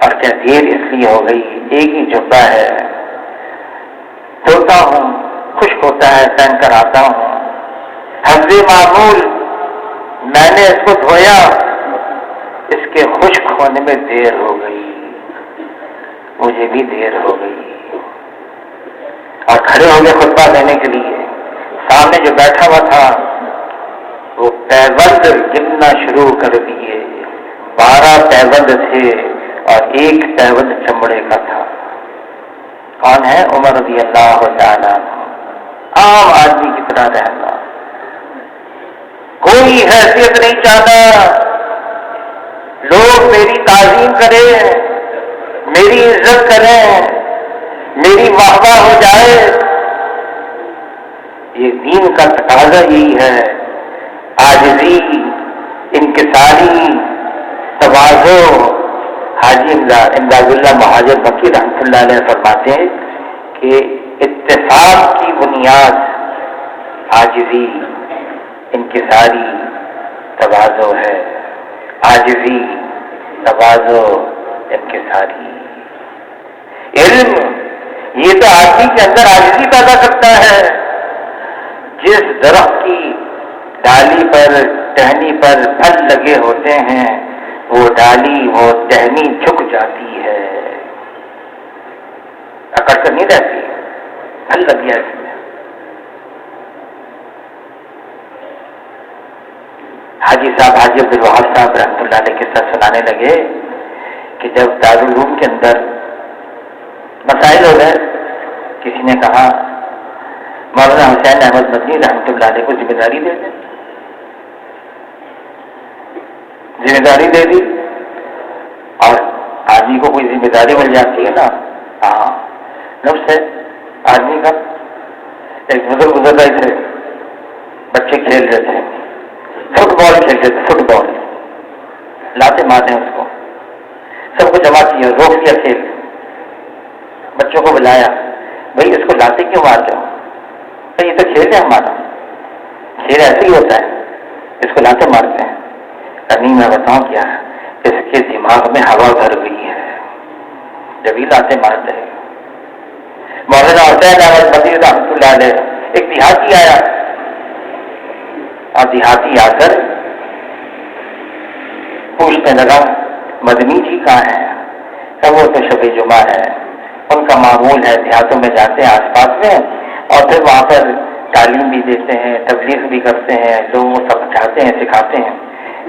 اور کیا دیر اس لیے ہو گئی، ایک ہی جبہ ہے، دھوتا ہوں، خشک ہوتا ہے، پہن کر آتا ہوں، حفظ معمول میں نے اس کو دھویا، اس کے خشک ہونے میں دیر ہو گئی، مجھے بھی دیر ہو گئی۔ اور کھڑے ہو گئے خطبہ دینے کے لیے۔ سامنے جو بیٹھا ہوا تھا وہ پیوند گننا شروع کر دیے۔ 12 پیوند تھے اور ایک پیوند چمڑے کا تھا۔ کون ہے؟ عمر رضی اللہ تعالیٰ عنہ۔ عام آدمی کی طرح رہنا، کوئی حیثیت نہیں چاہتا، لوگ میری تعظیم کریں، میری عزت کریں، میری واہ واہ ہو جائے۔ یہ دین کا تقاضا یہی ہے، عاجزی، انکساری، تواضع۔ حاجی امداد اللہ مہاجر مکی رحمۃ اللہ علیہ فرماتے ہیں کہ اتفاق کی بنیاد عاجزی، انکساری، تواضع ہے۔ عاجزی، تواضع، انکساری۔ علم یہ تو آدمی کے اندر عاجزی پیدا کرتا ہے۔ جس درخت کی ڈالی پر، ٹہنی پر پھل لگے ہوتے ہیں، وہ ڈالی، وہ ٹہنی جھک جاتی ہے، اکڑ کر نہیں رہتی، پھل لگ گیا اس میں۔ حاجی صاحب، حاجی عبدالوہاب صاحب رحمۃ اللہ علیہ کے ساتھ سنانے لگے کہ جب دارالعلوم کے اندر مسائل ہو گئے، کسی نے کہا مولانا حسین احمد مدنی رحمۃ اللہ علیہ کو ذمہ داری دے دیں۔ ذمہ داری دے دی، اور آدمی کو کوئی ذمہ داری مل جاتی ہے نا، ہاں نفس ہے آدمی کا۔ ایک بزرگ گزر رہے تھے، بچے کھیل رہے تھے، فٹ بال کھیل رہے تھے، فٹ بال لاتے مارتے اس کو، سب کو جمع کیا، روک لیا کھیل، بچوں کو بلایا، بھائی اس کو لاتے کیوں مارتے ہو؟ یہ تو کھیل ہے ہمارا، کھیل ایسے ہی ہوتا ہے، اس کو لاتے مارتے ہیں۔ نہیں میں بتاؤں کیا، اس کے دماغ میں ہوا بھر گئی ہے جب ہی لاتے مارتے ہیں۔ مولانا حسین احمد مدنی رحمۃ اللہ علیہ، ایک دیہاتی آیا، اور دیہاتی آ کر پوچھنے لگا مدنی جی کہاں ہیں؟ کہ وہ تو شب جمعہ ہے، ان کا معمول ہے، دیہاتوں میں جاتے ہیں آس پاس میں، اور پھر وہاں پر تعلیم بھی دیتے ہیں، تبلیغ بھی کرتے ہیں، لوگوں کو سمجھاتے ہیں، سکھاتے ہیں۔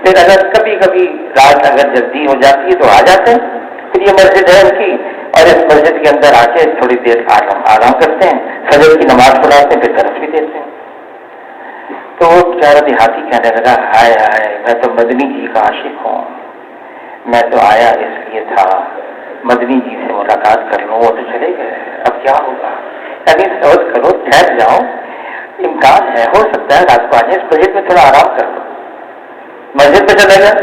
پھر اگر کبھی کبھی رات اگر جلدی ہو جاتی ہے تو آ جاتے ہیں۔ پھر یہ مسجد ہے ان کی، اور اس مسجد کے اندر آ کے تھوڑی دیر آرام کرتے ہیں، فجر کی نماز پڑھاتے ہیں، پھر درس بھی دیتے ہیں۔ تو وہ بیچارہ دیہاتی کہنے لگا ہائے ہائے، میں تو مدنی جی کا عاشق ہوں، میں تو آیا اس لیے تھا مدنی جی سے ملاقات کر لوں، وہ تو چلے گئے، اب کیا ہوگا؟ یعنی سوچ کرو، ٹھہر جاؤ، امکان ہے، ہو سکتا ہے رات کو آ جائے، اس مسجد میں تھوڑا آرام کر لو۔ مسجد پہ چلے گئے،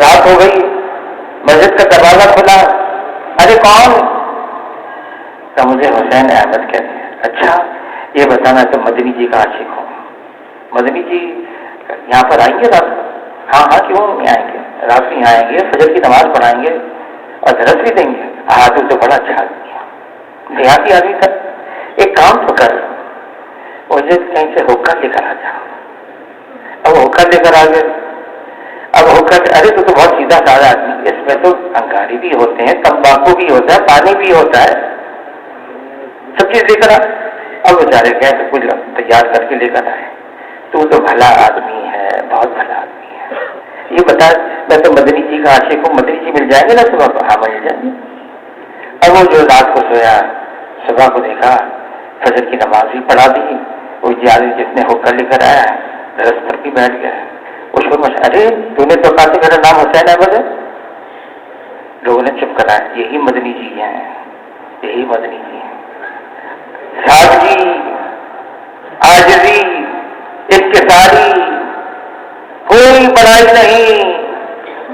رات ہو گئی، مسجد کا دروازہ کھلا، ارے کون؟ تو مجھے حسین احمد کہتے ہیں۔ اچھا یہ بتانا تو مدنی جی کا عاشق ہوں، مدنی جی یہاں پر آئیں گے رات کو؟ ہاں ہاں کیوں نہیں آئیں گے، رات میں آئیں گے، فجر کی نماز پڑھائیں گے اور درس بھی دیں گے. تو بڑا اچھا آدمی ہے، دیہاتی آدمی تھا. ایک کام تو کر، مجھے کہیں سے ہوکر لے کر آ جا. اب ہوکر لے کر آ گئے. اب ہوکر، ارے تو بہت سیدھا سادہ آدمی، اس میں تو انگاری بھی ہوتے ہیں، تمباکو بھی ہوتا ہے، پانی بھی ہوتا ہے، سب چیز لے کر آ. اب بیچارے گئے تو کچھ تیار کر کے لے کر آئے. تو بھلا آدمی ہے، بہت بھلا آدمی ہے. یہ بتا، میں تو مدنی جی کا عاشق ہوں، مدنی جی مل جائیں گے نا صبح کو؟ ہاں مل جائیں گے. اب وہ جو رات کو سویا، صبح کو دیکھا فجر کی نماز بھی پڑھا دی. وہ جی آدمی جس نے ہوکر لے کر آیا درس پر بھی بیٹھ گیا. اس کو ارے تو نے تو کہا کہ میرا نام حسین احمد ہے. لوگوں نے چپ کرا. یہی مدنی جی ہیں، یہی مدنی جی ہیں. سادگی، عاجزی، انکساری، کوئی بڑائی نہیں.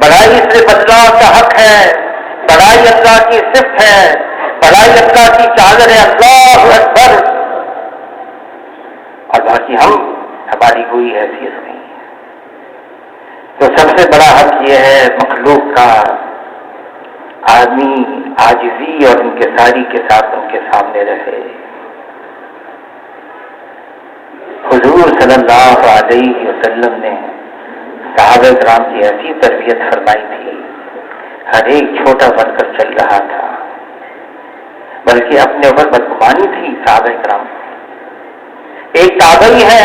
بڑائی صرف اللہ کا حق ہے، بڑائی اللہ کی صفت ہے، بڑائی اللہ کی چادر ہے. اللہ اکبر. اور باقی ہماری کوئی حیثیت نہیں ہے. تو سب سے بڑا حق یہ ہے مخلوق کا، آدمی عاجزی اور انکساری کے ساتھ ان کے سامنے رہے. حضور صلی اللہ علیہ وسلم نے صحابہ کرام کی ایسی تربیت فرمائی تھی، ہر ایک چھوٹا بن کر چل رہا تھا، بلکہ اپنے اوپر بدگمانی تھی صحابہ کرام. ایک تابعی ہے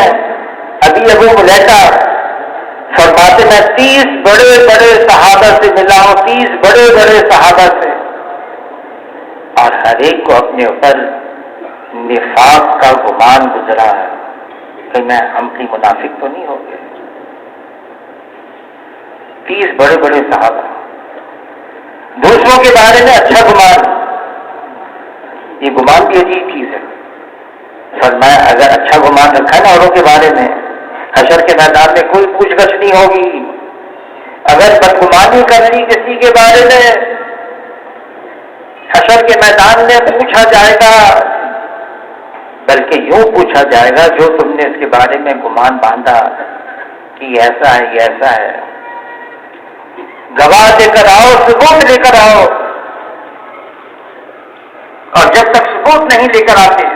ابی ابو ملیکہ، فرماتے میں 30 بڑے بڑے صحابہ سے ملا ہوں، 30 بڑے بڑے صحابہ سے، اور ہر ایک کو اپنے اوپر نفاق کا گمان گزرا ہے کہ ہم کی منافق تو نہیں ہو گئے. 30 بڑے بڑے صحابہ. دوسروں کے بارے میں اچھا گمان، یہ گمان بھی عجیب چیز ہے. فرمایا اگر اچھا گمان رکھا نا اوروں کے بارے میں، حشر کے میدان میں کوئی پوچھ گچھ نہیں ہوگی. اگر بدگمانی کر لی کسی کے بارے میں، حشر کے میدان میں پوچھا جائے گا، بلکہ یوں پوچھا جائے گا جو تم نے اس کے بارے میں گمان باندھا کہ ایسا ہے یہ ایسا ہے، گواہ لے کر آؤ، ثبوت لے کر آؤ. اور جب تک ثبوت نہیں لے کر آتے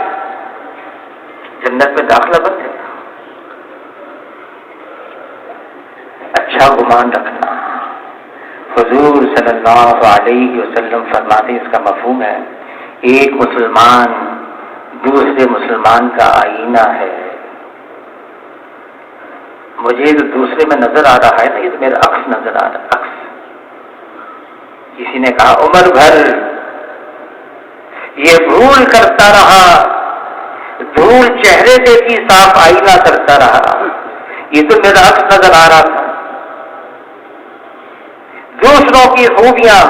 جنت میں داخلہ بند ہے. اچھا گمان رکھنا. حضور صلی اللہ علیہ وسلم فرماتے اس کا مفہوم ہے ایک مسلمان دوسرے مسلمان کا آئینہ ہے. مجھے جو دوسرے میں نظر آ رہا ہے نا، یہ تو میرا عکس نظر آ رہا ہے. عکس. کسی نے کہا عمر بھر یہ بھول کرتا رہا، دھول چہرے پہ کی صاف آئینہ کرتا رہا، یہ تو میرا عکس نظر آ رہا تھا. دوسروں کی خوبیاں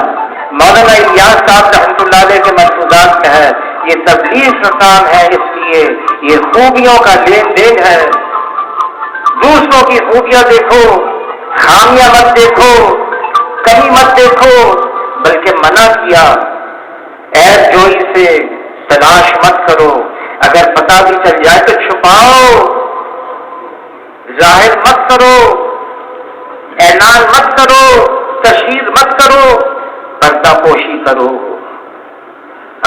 مولانا الیاس صاحب رحمۃ اللہ علیہ کے ملفوظات میں ہے، یہ تبلیغ کا کام ہے، اس لیے یہ خوبیوں کا لین دین ہے. دوسروں کی خوبیاں دیکھو، خامیاں مت دیکھو، کمی مت دیکھو، بلکہ منع کیا عیب جوئی سے تلاش مت کرو. اگر پتہ بھی چل جائے تو چھپاؤ، ظاہر مت کرو، اعلان مت کرو، تشہیر مت کرو، پردہ پوشی کرو.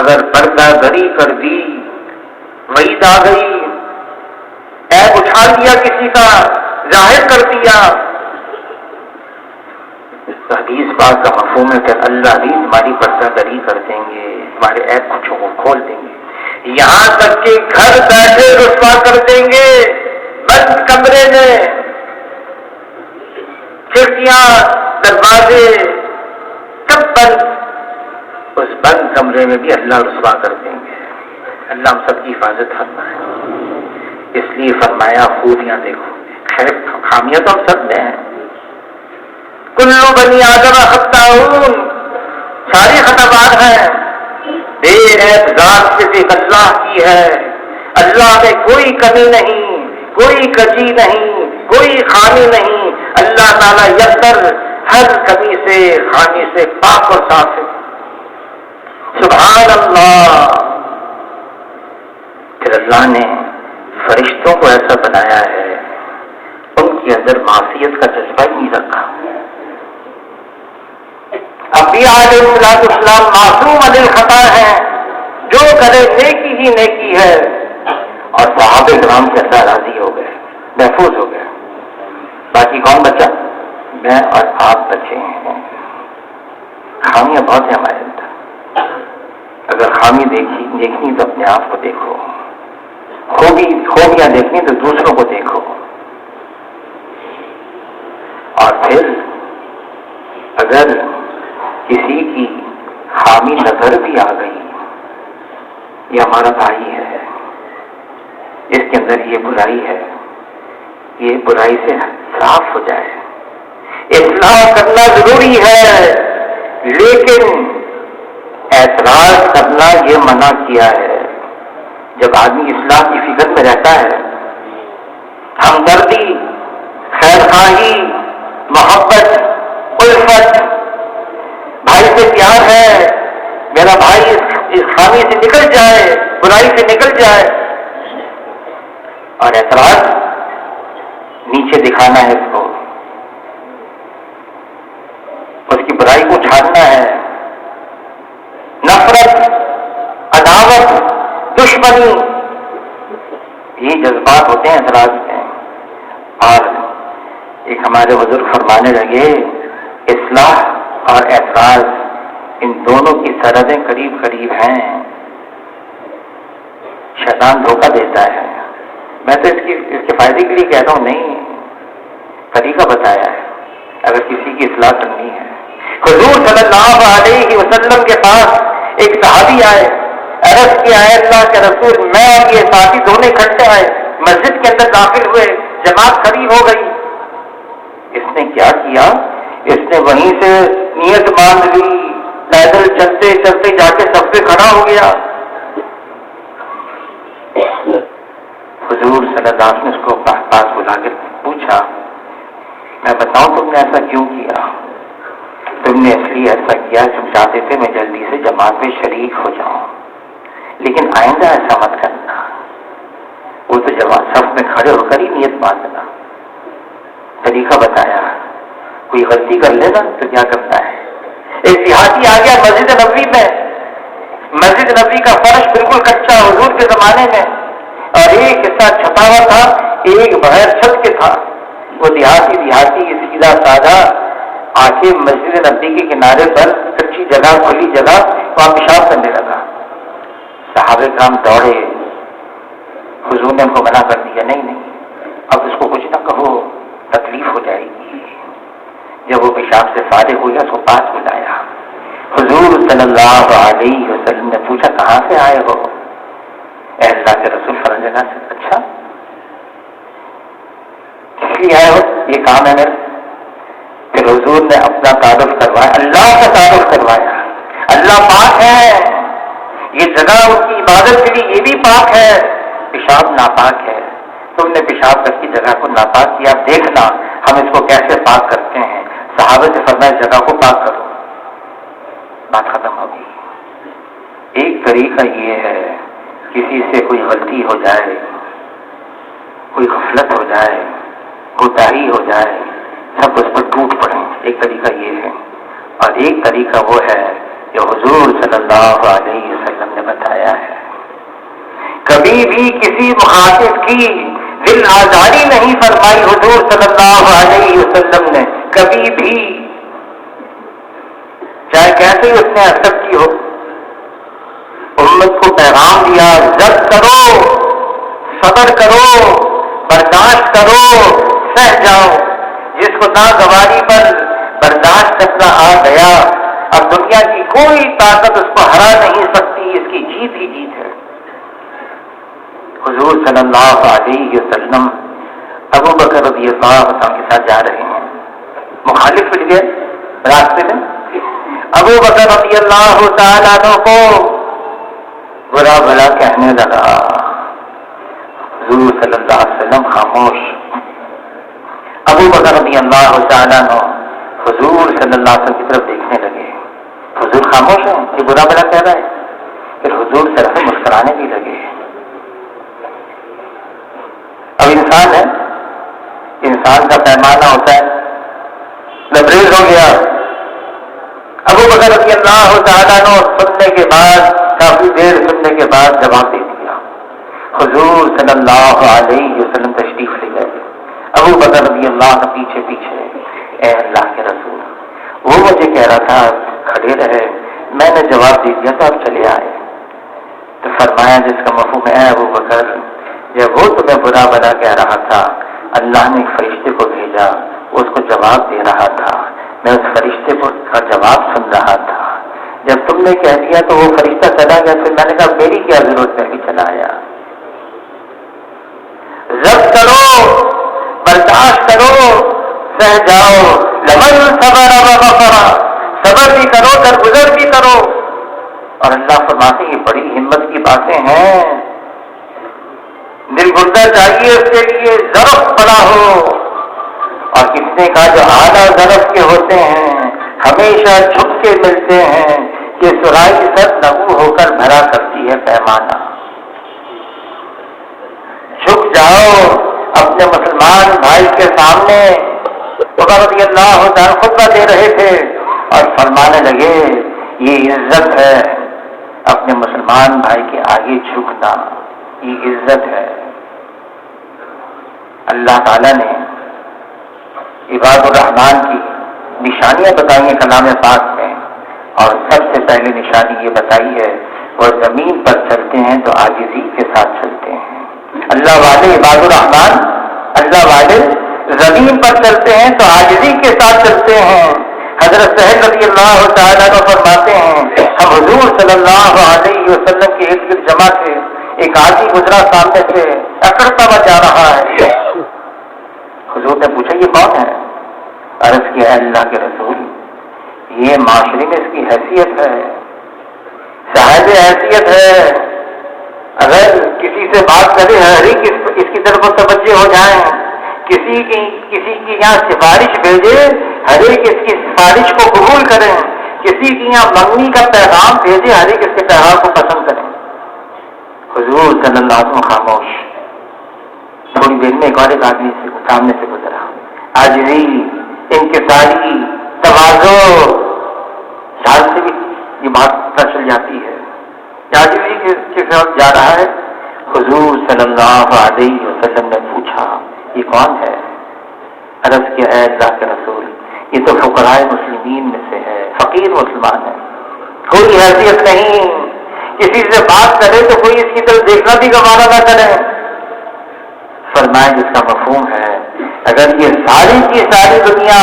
اگر پردہ دری کر دی، وعید آ گئی، عیب اٹھا دیا کسی کا، ظاہر کر دیا. حدیث پاک کا مفہوم ہے کہ اللہ بھی تمہاری پردہ دری کر دیں گے، تمہارے عیب کچھوں کو کھول دیں گے. یہاں تک کہ گھر بیٹھے رسوا کر دیں گے، بند کمرے میں کھڑکیاں دروازے سب بند، اس بند کمرے میں بھی اللہ رسوا کر دیں گے. اللہ ہم سب کی حفاظت فرمائے. اس لیے فرمایا خوبیاں دیکھو. خیر خامیاں تو ہم سب میں ہیں، کلو بنی آدم خطاؤن، ساری خطاوار ہیں. بے عیب ذات صرف اللہ کی ہے. اللہ میں کوئی کمی نہیں، کوئی کجی نہیں، کوئی خامی نہیں. اللہ تعالیٰ یکسر ہر کمی سے خامی سے پاک اور صاف ہے. سبحان اللہ. پھر اللہ نے فرشتوں کو ایسا بنایا ہے، ان کے اندر معصیت کا جذبہ ہی نہیں رکھا. انبیاء علیہ السلام معصوم عن الخطا ہیں، جو کرے نیکی ہی نیکی ہے، اور صحابہ کرام سے اللہ راضی ہو گئے، محفوظ ہو گئے۔ باقی کون بچا؟ میں اور آپ بچے ہیں۔ خامیاں بہت ہیں ہمارے اندر، اگر خامی دیکھنی تو اپنے آپ کو دیکھو، خوبیاں دیکھنی تو دوسروں کو دیکھو، اور پھر اگر کسی کی خامی نظر بھی آ گئی، یہ ہمارا بھائی ہے، اس کے اندر یہ برائی ہے، یہ برائی سے صاف ہو جائے، اصلاح کرنا ضروری ہے، لیکن اعتراض کرنا یہ منع کیا ہے۔ جب آدمی اصلاح کی فکر میں رہتا ہے، ہمدردی، خیر خواہی، محبت، الفت، بھائی سے پیار ہے، میرا بھائی اس خامی سے نکل جائے، برائی سے نکل جائے، اور اعتراض نیچے دکھانا ہے، اس کی برائی کو چھاننا ہے، نفرت، عداوت، دشمنی، یہ جذبات ہوتے ہیں اعتراض میں۔ اور ایک ہمارے بزرگ فرمانے لگے، اصلاح اور اعتراض ان دونوں کی سرحدیں قریب قریب ہیں، شیطان دھوکہ دیتا ہے۔ میں تو اس کے فائدے کے لیے کہتا ہوں، نہیں، طریقہ بتایا ہے اگر کسی کی اصلاح کرنی ہے۔ حضور صلی اللہ علیہ وسلم کے پاس ایک صحابی آئے، عرض کیا ہے اللہ کے رسول، میں اور یہ ساتھی دونوں اکٹھے آئے، مسجد کے اندر داخل ہوئے، جماعت کھڑی ہو گئی۔ اس نے کیا کیا؟ اس نے وہیں سے نیت باندھ لی، پیدل چلتے چلتے جا کے صف پہ کھڑا ہو گیا۔ حضور صلی اللہ علیہ وسلم نے اس کو پاس بلا کر پوچھا، میں بتاؤں تم نے ایسا کیوں کیا؟ تم نے اس لیے ایسا کیا، تم چاہتے تھے میں جلدی سے جماعت میں شریک ہو جاؤں، لیکن آئندہ ایسا مت کرنا، وہ تو جماعت صف میں کھڑے ہو کر ہی نیت باندھنا۔ طریقہ بتایا، کوئی غلطی کر لینا تو کیا کرتا ہے؟ ایک دیہاتی آ گیا مسجد نبوی میں، مسجد نبوی کا فرش بالکل کچا حضور کے زمانے میں، اور ایک حصہ چھپا ہوا تھا، ایک بغیر چھت کے تھا۔ وہ دیہاتی سیدھا سادہ آ کے مسجد نبوی کے کنارے پر کچی جگہ، کھلی جگہ، وہاں پیشاب کرنے لگا۔ صحابہ کرام دوڑے، حضور نے ان کو منع کر دیا، نہیں، اب اس کو کچھ نہ کہو، تکلیف ہو جائے گی۔ جب وہ پیشاب سے فارغ ہو گیا، اس کو پاس بلایا۔ حضور صلی اللہ علیہ وسلم نے پوچھا، کہاں سے آئے ہو؟ اے اللہ کے رسول، فلاں جگہ سے۔ اچھا، کس لیے آئے ہو؟ یہ کام ہے میرا۔ پھر حضور نے اپنا تعارف کروایا، اللہ کا تعارف کروایا، اللہ پاک ہے، یہ جگہ اس کی عبادت کے لیے یہ بھی پاک ہے، پیشاب ناپاک ہے، تم نے پیشاب کر کی جگہ کو ناپاک کیا، دیکھنا ہم اس کو کیسے پاک کرتے ہیں۔ صحابہ سے فرمایا، جگہ کو پاک کرو، بات ختم ہو گئی۔ ایک طریقہ یہ ہے، کسی سے کوئی غلطی ہو جائے، کوئی غفلت ہو جائے، کوتاہی ہو جائے، سب اس پر ٹوٹ پڑیں، ایک طریقہ یہ ہے۔ اور ایک طریقہ وہ ہے جو حضور صلی اللہ علیہ وسلم نے بتایا ہے، کبھی بھی کسی مخاطب کی دل آزاری نہیں فرمائی حضور صلی اللہ علیہ وسلم نے، کبھی بھی، چاہے کیسے اس نے حرکت کی ہو، امت کو پیغام دیا، ضبط کرو، صبر کرو، برداشت کرو، سہ جاؤ۔ جس کو ناگواری پر برداشت کرنا آ گیا، اب دنیا کی کوئی طاقت اس کو ہرا نہیں سکتی، اس کی جیت ہی جیت ہے۔ حضور صلی اللہ علیہ وسلم ابو بکر رضی اللہ عنہ کے ساتھ جا رہے ہیں، مخالف مل گئے راستے میں، ابو بکر رضی اللہ تعالیٰ عنہ کو برا بھلا کہنے لگا، حضور صلی اللہ علیہ وسلم خاموش۔ ابو بکر رضی اللہ تعالیٰ عنہ حضور صلی اللہ علیہ وسلم کی طرف دیکھنے لگے، حضور خاموش ہیں، یہ برا بھلا کہہ رہا ہے۔ پھر حضور صلی اللہ علیہ وسلم مسکرانے بھی لگے۔ اب انسان ہے، انسان کا پیمانہ ہوتا ہے، لبریز ہو گیا۔ ابو ابو بکر رضی اللہ تعالیٰ عنہ سننے کے بعد، کافی دیر سننے کے بعد جواب دے دیا۔ حضور صلی اللہ علیہ وسلم تشریف لے گئے، ابو بکر رضی اللہ عنہ پیچھے پیچھے، اے اللہ کے رسول، وہ مجھے کہہ رہا تھا کھڑے رہے، میں نے جواب دے دیا تو آپ چلے آئے۔ تو فرمایا جس کا مفہوم ہے ابو بکر، جب وہ تمہیں برا بلا کہہ رہا تھا، اللہ نے ایک فرشتے کو بھیجا، اس کو جواب دے رہا تھا، میں اس فرشتے کا جواب سن رہا تھا، جب تم نے کہہ دیا تو وہ فرشتہ چلا گیا، پھر میں نے کہا میری کیا ضرورت، میں بھی چلا آیا۔ ضبط کرو، برداشت کرو، سہ جاؤ، لمن صبر وغفر، صبر بھی کرو، درگزر بھی کرو۔ اور اللہ فرماتے ہیں یہ بڑی ہمت کی باتیں ہیں، دل گردہ چاہیے اس کے لیے ضرف پڑا ہو، اور کس نے کہا جو اعلیٰ ضرف کے ہوتے ہیں ہمیشہ جھک کے ملتے ہیں کہ سرائی سر نبو ہو کر بھرا کرتی ہے پیمانہ۔ جھک جاؤ اپنے مسلمان بھائی کے سامنے۔ رضی اللہ تعالیٰ خطبہ دے رہے تھے اور فرمانے لگے یہ عزت ہے اپنے مسلمان بھائی کے آگے جھکنا، یہ عزت ہے۔ اللہ تعالیٰ نے عباد الرحمان کی نشانیاں بتائی ہیں کلام پاک میں، اور سب سے پہلی نشانی یہ بتائی ہے وہ زمین پر چلتے ہیں تو عاجزی کے ساتھ چلتے ہیں۔ اللہ والے عباد الرحمان، اللہ والے زمین پر چلتے ہیں تو عاجزی کے ساتھ چلتے ہیں۔ حضرت سہل رضی اللہ تعالیٰ عنہ فرماتے ہیں ہم حضور صلی اللہ علیہ وسلم کے ارد گرد جمع تھے، ایک آدمی گزرا سامنے سے اکڑتا ہوا جا رہا ہے۔ حضور نے پوچھا یہ کون ہے؟ عرض کیا ہے اللہ کے رسول یہ معاشرے میں اس کی حیثیت ہے، صاحب حیثیت ہے، اگر کسی سے بات کرے ہر ایک اس کی طرف متوجہ ہو جائیں، کسی کی یہاں سفارش بھیجے ہر ایک اس کی سفارش کو قبول کریں، کسی کی یہاں منگنی کا پیغام بھیجے ہر ایک اس کے پیغام کو پسند کریں۔ حضور صلی اللہ علیہ وسلم خاموش۔ تھوڑی دیر میں ایک اور ایک آدمی سے سامنے سے گزرا، عاجزی، انکساری، تواضع، جان سے بھی یہ بات پتہ چل جاتی ہے عاجزی کے ساتھ جا رہا ہے۔ حضور صلی اللہ علیہ وسلم نے پوچھا یہ کون ہے؟ عرض کیا ہے اللہ کے رسول یہ تو فقراء مسلمین میں سے ہے، فقیر مسلمان ہے، کوئی حیثیت نہیں، کسی سے بات کرے تو کوئی اس کی طرف دیکھنا بھی گوارا نہ کرے۔ فرمایا جس کا مفہوم ہے اگر یہ ساری کی ساری دنیا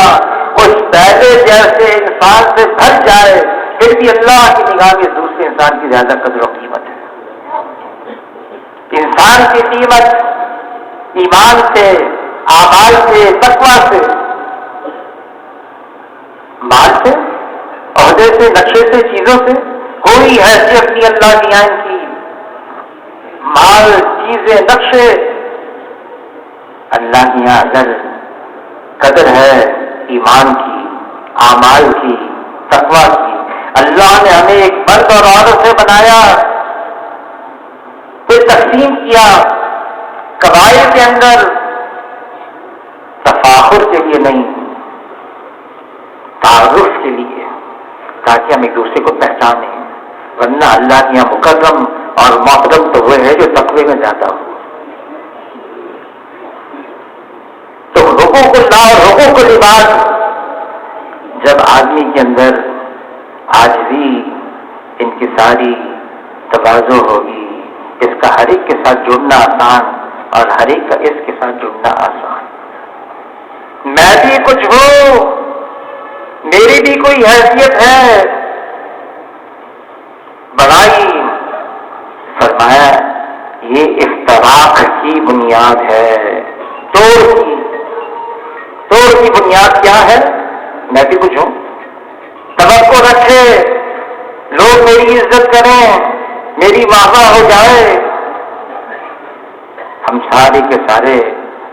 اس پہلے جیسے انسان سے بھر جائے پھر بھی اللہ کی نگاہ میں دوسرے انسان کی زیادہ قدر و قیمت ہے۔ انسان کی قیمت ایمان سے، اعمال سے، تقویٰ سے، مال سے، عہدے سے، نقشے سے، چیزوں سے کوئی حیثیت نہیں اللہ کی آئین کی۔ مال، چیزیں، نقشے، اللہ کی یہاں اگر قدر ہے ایمان کی، اعمال کی، تقویٰ کی۔ اللہ نے ہمیں ایک مرد اور عورت سے بنایا، پھر تقسیم کیا قبائل کے اندر، تفاخر کے لیے نہیں، تعارف کے لیے، تاکہ ہم ایک دوسرے کو پہچانیں، ورنہ اللہ کے یہاں مکرم اور محترم تو وہ ہے جو تقوی میں زیادہ ہو۔ تو حقوق اللہ اور حقوق العباد، جب آدمی کے اندر عاجزی، انکساری، تواضع ہوگی، اس کا ہر ایک کے ساتھ جڑنا آسان اور ہر ایک کا اس کے ساتھ جڑنا آسان۔ میں بھی کچھ ہوں، میری بھی کوئی حیثیت ہے، بڑائی، فرمایا یہ افتراق کی بنیاد ہے، توڑ کی بنیاد کیا ہے؟ میں بھی کچھ ہوں، توقع رکھے لوگ میری عزت کریں، میری واہ ہو جائے۔ ہم سارے کے سارے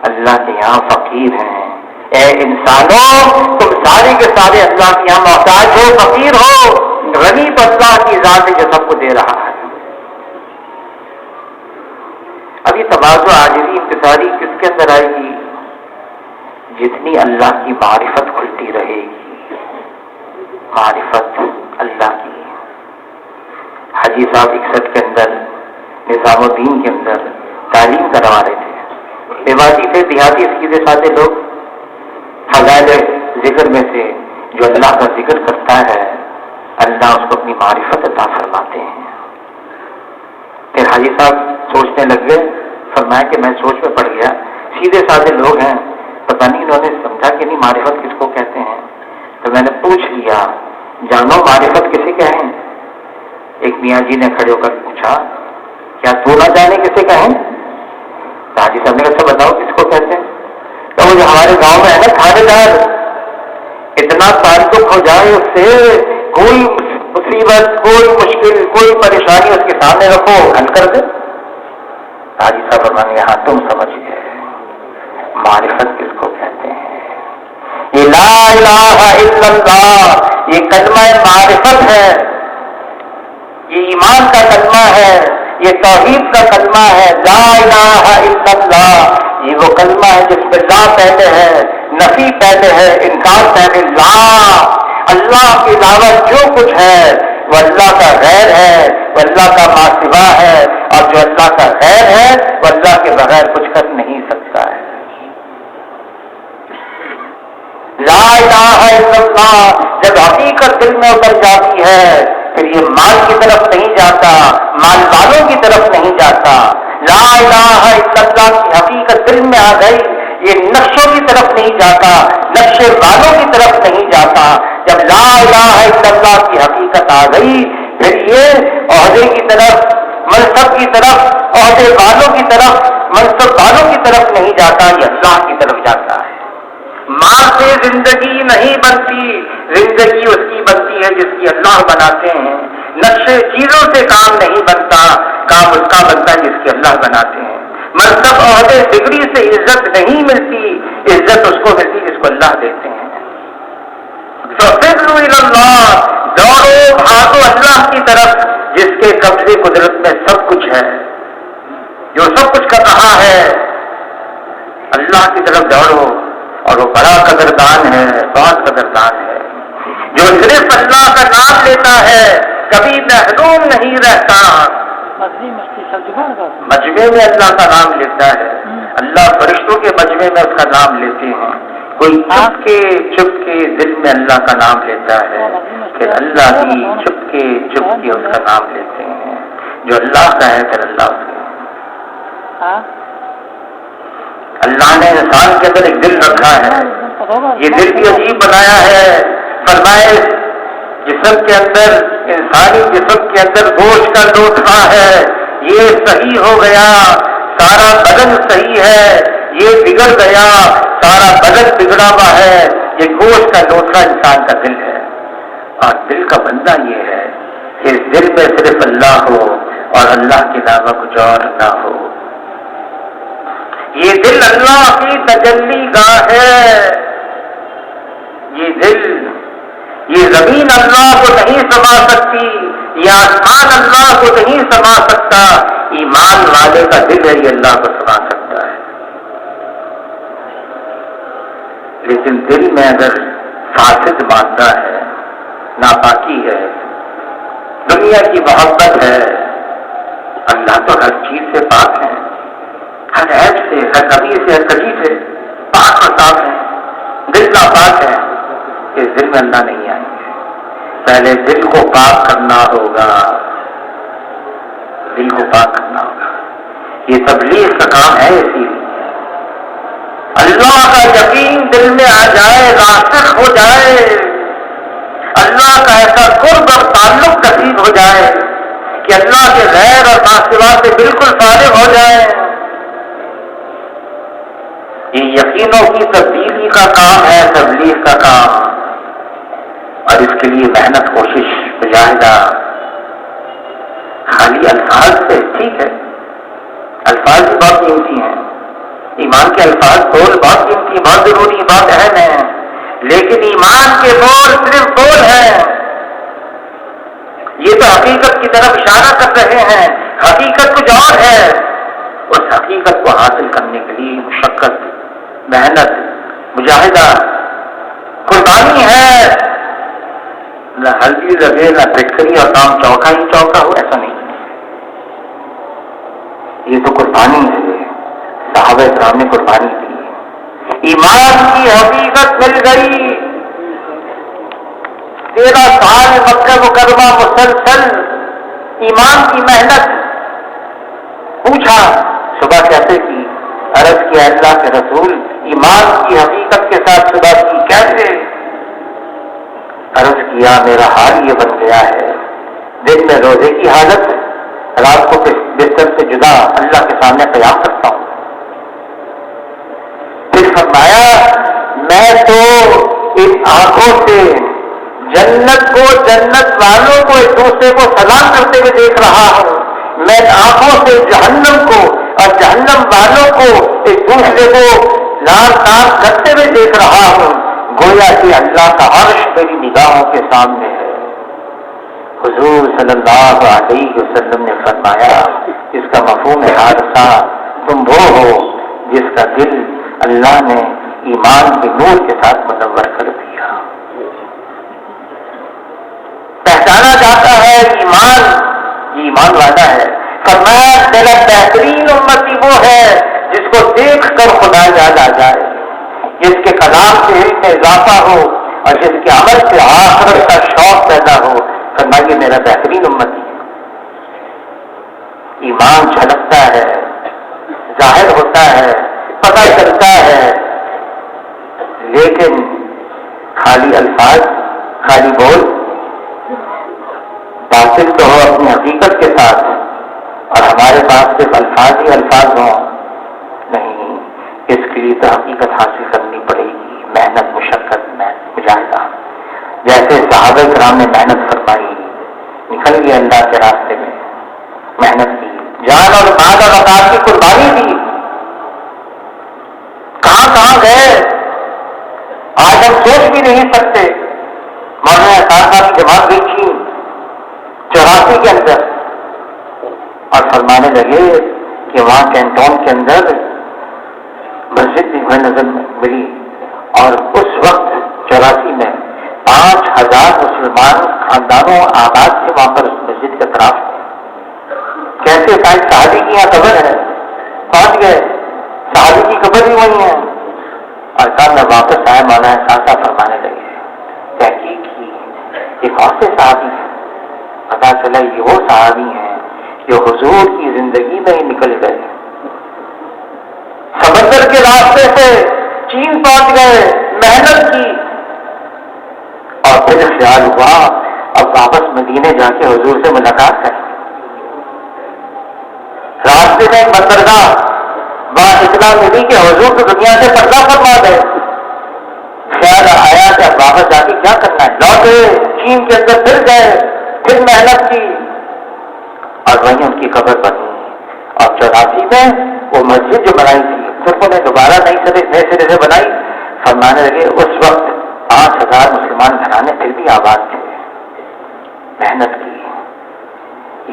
اللہ کے یہاں فقیر ہیں۔ اے انسانوں تم سارے کے سارے اللہ کے یہاں محتاج ہو، فقیر ہو، غنی تو اللہ کی ذات ہے جو سب کو دے رہا ہے۔ ابھی تواضع، عاجزی، انکساری کس کے اندر آئے گی؟ جتنی اللہ کی معرفت کھلتی رہے گی، معرفت اللہ کی. حاجی صاحب 61 کے اندر نظام الدین کے اندر تعلیم کروا رہے تھے. دیواتی تھے، دیہاتی سیدھے سادے لوگ. فضائل ذکر میں سے جو اللہ کا ذکر کرتا ہے اللہ اس کو اپنی معرفت عطا فرماتے ہیں. پھر حاجی صاحب سوچنے لگ گئے. فرمایا کہ میں سوچ میں پڑ گیا، سیدھے سادے لوگ ہیں، پتہ نہیں انہوں نے سمجھا کہ نہیں معرفت کس کو کہتے ہیں. تو میں نے پوچھ لیا، جانو معرفت کسے کہیں؟ ایک میاں جی نے کھڑے ہو کر پوچھا، کیا تو نہ جانے کسے کہیں؟ تو حاجی صاحب نے کہا اچھا بتاؤ کس کو کہتے ہیں؟ تو وہ جو ہمارے گاؤں میں ہے نا تھانے دار، اتنا تعلق ہو جائے اس سے، کوئی مصیبت، کوئی مشکل، کوئی پریشانی اس کے سامنے رکھو حل کر دے. حاجی صاحب فرمانے یہاں تم سمجھ گئے معرفت کس کو کہتے ہیں. یہ لا الہ الا اللہ، یہ کلمہ معرفت ہے، یہ ایمان کا کلمہ ہے، یہ توحید کا کلمہ ہے. لا الہ الا اللہ یہ وہ کلمہ ہے جس میں لا پہلے ہے، نفی پہلے ہے، انکار پہلے. لا، اللہ کے علاوہ جو کچھ ہے وہ اللہ کا غیر ہے، وہ اللہ کا ماسوا ہے، اور جو اللہ کا غیر ہے وہ اللہ کے بغیر کچھ کر نہیں سکتا ہے. لا الہ الا اللہ جب حقیقت دل میں اتر جاتی ہے پھر یہ مال کی طرف نہیں جاتا، مال والوں کی طرف نہیں جاتا. لا الہ الا اللہ کی حقیقت دل میں آ گئی، یہ نقشوں کی طرف نہیں جاتا، نقشے والوں کی طرف نہیں جاتا. جب لا الہ الا اللہ کی حقیقت آ گئی پھر یہ عہدے کی طرف، منصب کی طرف، عہدے والوں کی طرف، منصب والوں کی طرف نہیں جاتا، یہ اللہ کی طرف جاتا ہے. ماں سے زندگی نہیں بنتی، زندگی اس کی بنتی ہے جس کی اللہ بناتے ہیں. نقشے چیزوں سے کام نہیں بنتا، کام اس کا بنتا ہے جس کی اللہ بناتے ہیں. منصب عہدے ڈگری سے عزت نہیں ملتی، عزت اس کو ملتی جس کو اللہ دیتے ہیں. فَفِرُّوا إِلَى اللَّهِ، دوڑو بھاگو اللہ کی طرف جس کے قبضے قدرت میں سب کچھ ہے، جو سب کچھ کر رہا ہے. اللہ کی طرف دوڑو، اور وہ بڑا قدردان ہے، بہت قدردان ہے. جو صرف اللہ کا نام لیتا ہے کبھی محروم نہیں رہتا. مجمع میں اللہ کا نام لیتا ہے، اللہ فرشتوں کے مجمع میں اس کا نام لیتے ہیں. کوئی چھپ کے دل میں اللہ کا نام لیتا ہے، پھر اللہ بھی چھپ کے اس کا نام لیتے ہیں. جو اللہ کا ہے پھر اللہ کا. اللہ نے انسان کے اندر ایک دل رکھا ہے، یہ دل بھی عجیب بنایا ہے. فرمائے جسم کے اندر، انسانی جسم کے اندر گوشت کا لوتھڑا ہے، یہ صحیح ہو گیا، سارا بدن صحیح ہے. یہ بگڑ گیا، سارا بدن بگڑا ہوا ہے. یہ گوشت کا لوتھڑا انسان کا دل ہے. اور دل کا بندہ یہ ہے کہ اس دل میں صرف اللہ ہو اور اللہ کے علاوہ کچھ اور نہ ہو. یہ دل اللہ کی تجلی گاہ ہے. یہ دل، یہ زمین اللہ کو نہیں سما سکتی، یہ آسمان اللہ کو نہیں سما سکتا. ایمان والے کا دل ہے یہ اللہ کو سما سکتا ہے. لیکن دل میں اگر فاسد مادہ ہے، ناپاکی ہے، دنیا کی محبت ہے، اللہ تو ہر چیز سے پاک ہے، ہر عیب سے، ہر نبی سے، ہر کجی سے پاک اور صاف ہے. دل ناپاک ہے، اس دل میں اللہ نہیں آئیں گے. پہلے دل کو پاک کرنا ہوگا، دل کو پاک کرنا ہوگا. یہ تبلیغ کا کام ہے. اسی لیے اللہ کا یقین دل میں آ جائے، راسخ ہو جائے، اللہ کا ایسا قرب اور تعلق نصیب ہو جائے کہ اللہ کے غیر اور ماسوا سے بالکل فارغ ہو جائے. یہ یقینوں کی تبدیلی کا کام ہے، تبلیغ کا کام. اور اس کے لیے محنت، کوشش، مجاہدہ. خالی الفاظ سے ٹھیک ہے، الفاظ بھی بہت قیمتی ہیں، ایمان کے الفاظ بول بہت قیمتی، بہت ضروری، بہت اہم ہیں. لیکن ایمان کے بول صرف بول ہیں، یہ تو حقیقت کی طرف اشارہ کر رہے ہیں. حقیقت کچھ اور ہے. اس حقیقت کو حاصل کرنے کے لیے مشقت، محنت، مجاہدہ، قربانی ہے. نہ ہلدی لگے نہ پٹکری اور کام چوکا ہی چوکا ہو، ایسا نہیں. یہ تو قربانی ہے، صحابہ کرام نے قربانی دی. ایمان کی حقیقت مل گئی. 13 سال مکہ مکرمہ مسلسل ایمان کی محنت. پوچھا صبح کیسے کی؟ عرض کیا اللہ کے رسول ایمان کی حقیقت کے ساتھ صبح کی کیسے؟ عرض کیا میرا حال یہ بن گیا ہے، دن میں روزے کی حالت، رات کو بستر سے جدا اللہ کے سامنے قیام کرتا ہوں. پھر فرمایا میں تو ان آنکھوں سے جنت کو، جنت والوں کو ایک دوسرے کو سلام کرتے ہوئے دیکھ رہا ہوں. میں آنکھوں سے جہنم کو اور جہنم والوں کو ایک دوسرے کو لال تار کرتے ہوئے دیکھ رہا ہوں. گویا کہ اللہ کا عرش میری نگاہوں کے سامنے ہے. حضور صلی اللہ علیہ وسلم نے فرمایا اس کا مفہوم حادثہ تم وہ ہو جس کا دل اللہ نے ایمان کے نور کے ساتھ منور کر دیا. پہچانا جاتا ہے ایمان، یہ ایمان والا ہے. فرمایا میرا بہترین امتی وہ ہے جس کو دیکھ کر خدا یاد آ جائے، جس کے کلام سے علم میں اضافہ ہو اور جس کے عمل سے آخرت کا شوق پیدا ہو. فرمائیے میرا بہترین امتی ہے. ایمان جھلکتا ہے، ظاہر ہوتا ہے، پتہ چلتا ہے، لیکن خالی الفاظ، خالی بول، باطل تو ہو اپنی حقیقت کے ساتھ اور ہمارے پاس صرف الفاظ ہی الفاظ ہوں، نہیں. اس کے لیے تو حقیقت حاصل کرنی پڑے گی، محنت، مشقت، مجاہدہ. جیسے صحابہ کرام نے محنت فرمائی، نکل گئے اللہ کے راستے میں، محنت کی، جان اور مال اور اوقات کی قربانی دی. کہاں کہاں گئے آج ہم سوچ بھی نہیں سکتے. مولانا احسان صاحب کی جماعت گئی تھی 84 کے اندر اور فرمانے لگے کہ وہاں کینٹون کے اندر مسجد بھی ہمیں نظر ملی اور اس وقت 84 میں 5000 مسلمان خاندانوں آباد سے وہاں پر مسجد کے اطراف. کیسے صحابی کی یہاں قبر ہے، پہنچ گئے، صحابی کی قبر بھی وہی ہے. اور کل میں واپس آیا، مولانا احسان صاحب فرمانے لگے تحقیق کی یہ کون سے صحابی ہیں؟ پتا چلا یہ وہ صحابی ہیں جو حضور کی زندگی میں ہی نکل گئے، سمندر کے راستے سے چین پہنچ گئے، محنت کی اور پھر خیال ہوا اب واپس مدینے جا کے حضور سے ملاقات کریں. راستے میں ایک بندرگاہ وہاں اطلاع ملی کہ حضور تو دنیا سے پردہ فرما گئے. خیال آیا کہ اب واپس جا کے کیا کرنا ہے. لوٹے، چین کے اندر پھر گئے، پھر محنت کی اور وہیں ان کی قبر بنی. اور 84 میں وہ مسجد جو بنائی تھی ترکوں نے دوبارہ نئے سرے سے بنائی. فرمانے لگے اس وقت 5000 مسلمان گھرانے پھر بھی آباد تھے. محنت کی.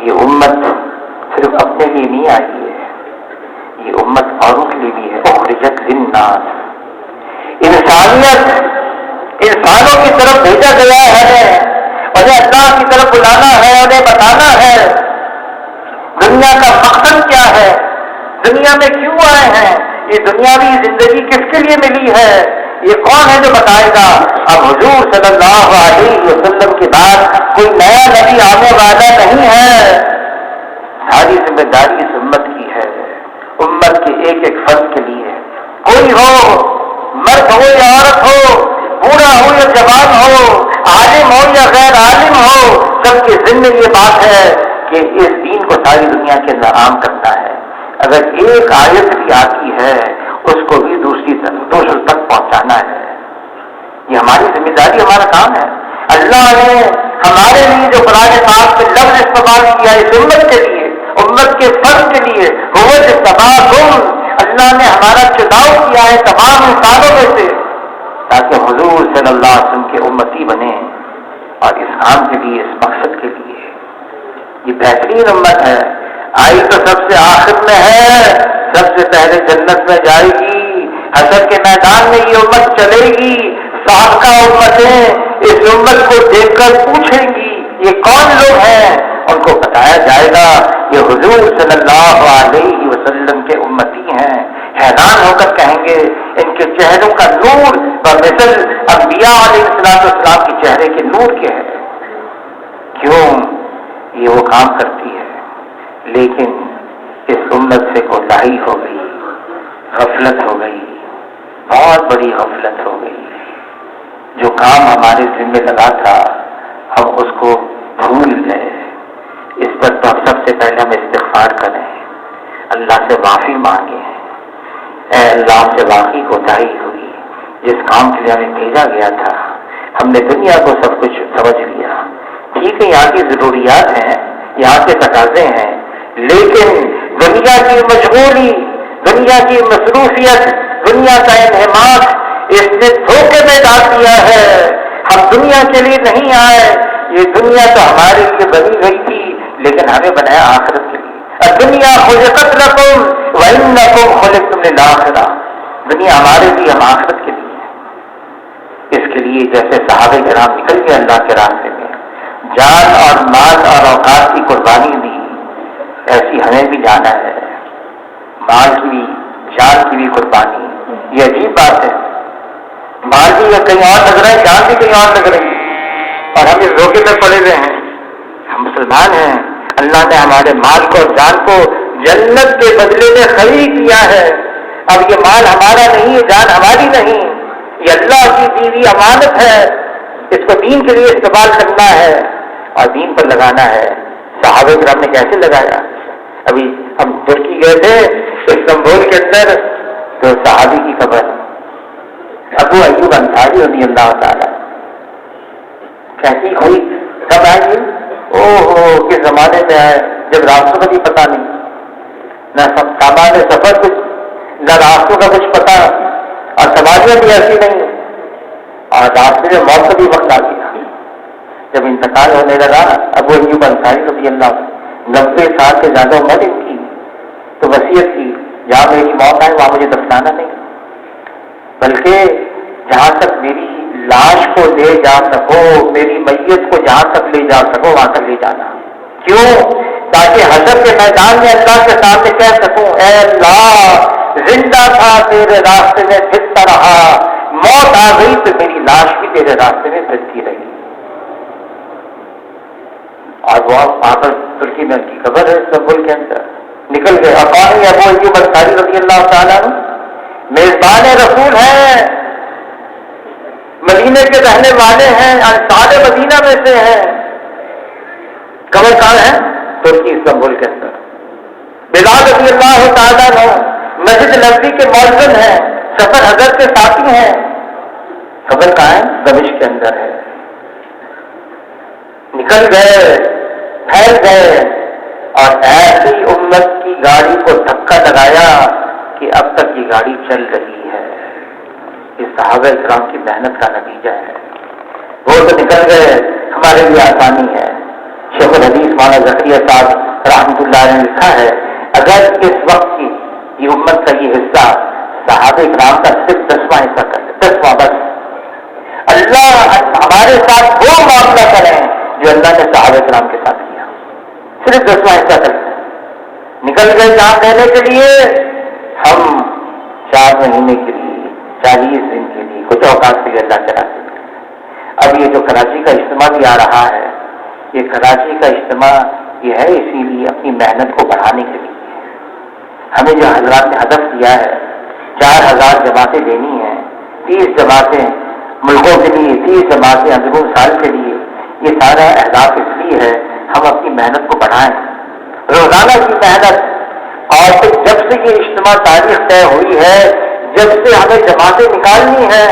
یہ امت صرف اپنے لیے نہیں آئی ہے، یہ امت اوروں کے لیے بھی ہے. اخرجت للناس، انسانیت انسانوں کی طرف بھیجا گیا ہے، انہیں اللہ کی طرف بلانا ہے، انہیں بتانا ہے دنیا کا مقصد کیا ہے، دنیا میں کیوں آئے ہیں، یہ دنیاوی زندگی کس کے لیے ملی ہے، یہ کون ہے جو بتائے گا. اب حضور صلی اللہ علیہ وسلم کے بعد کوئی نیا نبی آنے والا نہیں ہے. ساری ذمہ داری اس امت کی ہے، امت کے ایک ایک فرد کے لیے. کوئی ہو، مرد ہو یا عورت ہو، بوڑھا ہو یا جوان ہو، عالم ہو یا غیر عالم ہو، سب کے ذمہ یہ بات ہے کہ اس دین کو ساری دنیا کے اندر عام کرنا ہے. اگر ایک آیت بھی آتی ہے اس کو بھی دوسرے تک پہنچانا ہے. یہ ہماری ذمہ داری، ہمارا کام ہے. اللہ نے ہمارے لیے جو قرآن پاک سے لفظ استعمال کیا ہے اس امت کے لیے، امت کے فرد کے لیے، هو اجتباکم، اللہ نے ہمارا چناؤ کیا ہے تمام انسانوں میں سے تاکہ حضور صلی اللہ علیہ وسلم کے امتی بنے اور اس کام کے لیے، اس مقصد کے لیے. یہ بہترین امت ہے. آئی تو سب سے آخر میں ہے، سب سے پہلے جنت میں جائے گی. حشر کے میدان میں یہ امت چلے گی. سابقہ امتیں اس امت کو دیکھ کر پوچھیں گی یہ کون لوگ ہیں، ان کو بتایا جائے گا یہ حضور صلی اللہ علیہ وسلم کے امتی ہیں۔ حیران ہو کر کہیں گے ان کے چہروں کا نور بمثل انبیاء علیہ السلام کے چہرے کے نور کے ہے۔ کیوں؟ یہ وہ کام کرتی ہے، لیکن اس امت سے کوتاہی ہو گئی، غفلت ہو گئی، بہت بڑی غفلت ہو گئی۔ جو کام ہمارے ذمہ لگا تھا ہم اس کو بھول گئے۔ اس پر تو سب سے پہلے ہم استغفار کریں، اللہ سے معافی مانگیں۔ اے اللہ سے واقعی کوتاہی ہوئی، جس کام کے لیے ہمیں بھیجا گیا تھا ہم نے دنیا کو سب کچھ سمجھ لیا۔ ٹھیک ہے یہاں کی ضروریات ہیں، یہاں کے تقاضے ہیں، لیکن دنیا کی مشغولی، دنیا کی مصروفیت، دنیا کا انہماک اس نے دھوکے میں ڈال دیا ہے۔ ہم دنیا کے لیے نہیں آئے، یہ دنیا تو ہمارے لیے بنی گئی تھی لیکن ہمیں بنایا آخرت کے لیے۔ الدنیا خلقت لکم وانکم خلقتم للآخرہ، دنیا ہمارے لیے، ہم آخرت کے لیے۔ اس کے لیے جیسے صحابہ کرام نکل گئے اللہ کے راستے میں، جان اور مال اور اوقات کی قربانی دی، ایسی ہمیں بھی جانا ہے، مال کی بھی جان کی بھی قربانی۔ یہ عجیب بات ہے، مال بھی کہیں اور لگ رہا ہے، جان بھی کہیں اور لگ رہی ہے، اور ہم اس دھوکے میں پڑے ہوئے ہیں۔ ہم مسلمان ہیں، اللہ نے ہمارے مال کو اور جان کو جنت کے بدلے میں خرید کیا ہے۔ اب یہ مال ہمارا نہیں ہے، جان ہماری نہیں، یہ اللہ کی دی ہوئی امانت ہے، اس کو دین کے لیے استعمال کرنا ہے اور دین پر لگانا ہے۔ صحابہ کرام نے کیسے لگایا؟ ابھی ہم ترکی گئے تھے استنبول کے اندر، تو صحابی کی خبر ابو ایوب انصاری رضی اللہ تعالیٰ کیسی ہوئی، کب آئی؟ کس زمانے میں آئے جب راستوں کا بھی پتہ نہیں، نہ سامان سفر کچھ، نہ راستوں کا کچھ پتہ، اور سواریاں بھی ایسی نہیں، اور راستے میں موت کا بھی وقت آ گیا۔ جب انتقال ہونے لگا ابو ایوب انصاری رضی اللہ، 90 سال سے زیادہ عمر ان کی، تو وصیت کی جہاں میری موت آئے وہاں مجھے دفنانا نہیں، بلکہ جہاں تک میری لاش کو لے جا سکو، میری میت کو جہاں تک لے جا سکو وہاں تک لے جانا۔ کیوں؟ تاکہ حشر کے میدان میں اللہ کے سامنے کہہ سکوں اے اللہ زندہ تھا تیرے راستے میں پھرتا رہا، موت آ گئی تو میری لاش بھی تیرے راستے میں پھرتی رہی۔ اور وہ وہاں پر ترکی میں ان کی خبر ہے استنبول کے اندر نکل گئے۔ افغانی ابو ایوب انصاری رضی اللہ تعالیٰ میزبان رسول ہیں، مدینے کے رہنے والے ہیں، انصار مدینہ میں سے ہیں، قبر کہاں ہے؟ ترکی استنبول کے اندر۔ بلال رضی اللہ تعالیٰ عنہ مسجد نبوی کے مؤذن ہیں، سفر حضرت کے ساتھی ہیں، قبر کہاں ہے؟ دمشق کے اندر ہے۔ نکل گئے، پھیل گئے، اور ایسی امت کی گاڑی کو دھکا لگایا کہ اب تک یہ گاڑی چل رہی ہے۔ یہ صحابہ اکرام کی محنت کا نتیجہ ہے۔ وہ تو نکل گئے، ہمارے لیے آسانی ہے۔ شیخ الحدیث مولانا زکریا صاحب رحمۃ اللہ علیہ نے لکھا ہے اگر اس وقت کی یہ امت کا یہ حصہ صحابہ اکرام کا صرف 10واں حصہ کر لے، 10واں بس، اللہ ہمارے ساتھ وہ معاملہ کریں جو اللہ نے صحابہ اکرام کے ساتھ کیا، صرف 10واں حصہ کر لیں۔ نکل گئے جان دینے کے لیے، ہم 4 مہینے کے لیے، 40 دن کے لیے، کچھ اوقات کے لیے اللہ کے راستے میں۔ اب یہ جو کراچی کا اجتماع بھی آ رہا ہے، یہ کراچی کا اجتماع یہ ہے اسی لیے اپنی محنت کو بڑھانے کے لیے۔ ہمیں جو حضرات نے ہدف دیا ہے 4000 جماعتیں دینی ہیں، 30 جماعتیں ملکوں کے لیے، 30 جماعتیں اندرون سال کے لیے، یہ سارا اہداف اس لیے ہے ہم اپنی محنت کو بڑھائیں، روزانہ کی محنت۔ اور پھر جب سے یہ اجتماع تاریخ طے ہوئی ہے، جب سے ہمیں جماعتیں نکالنی ہیں،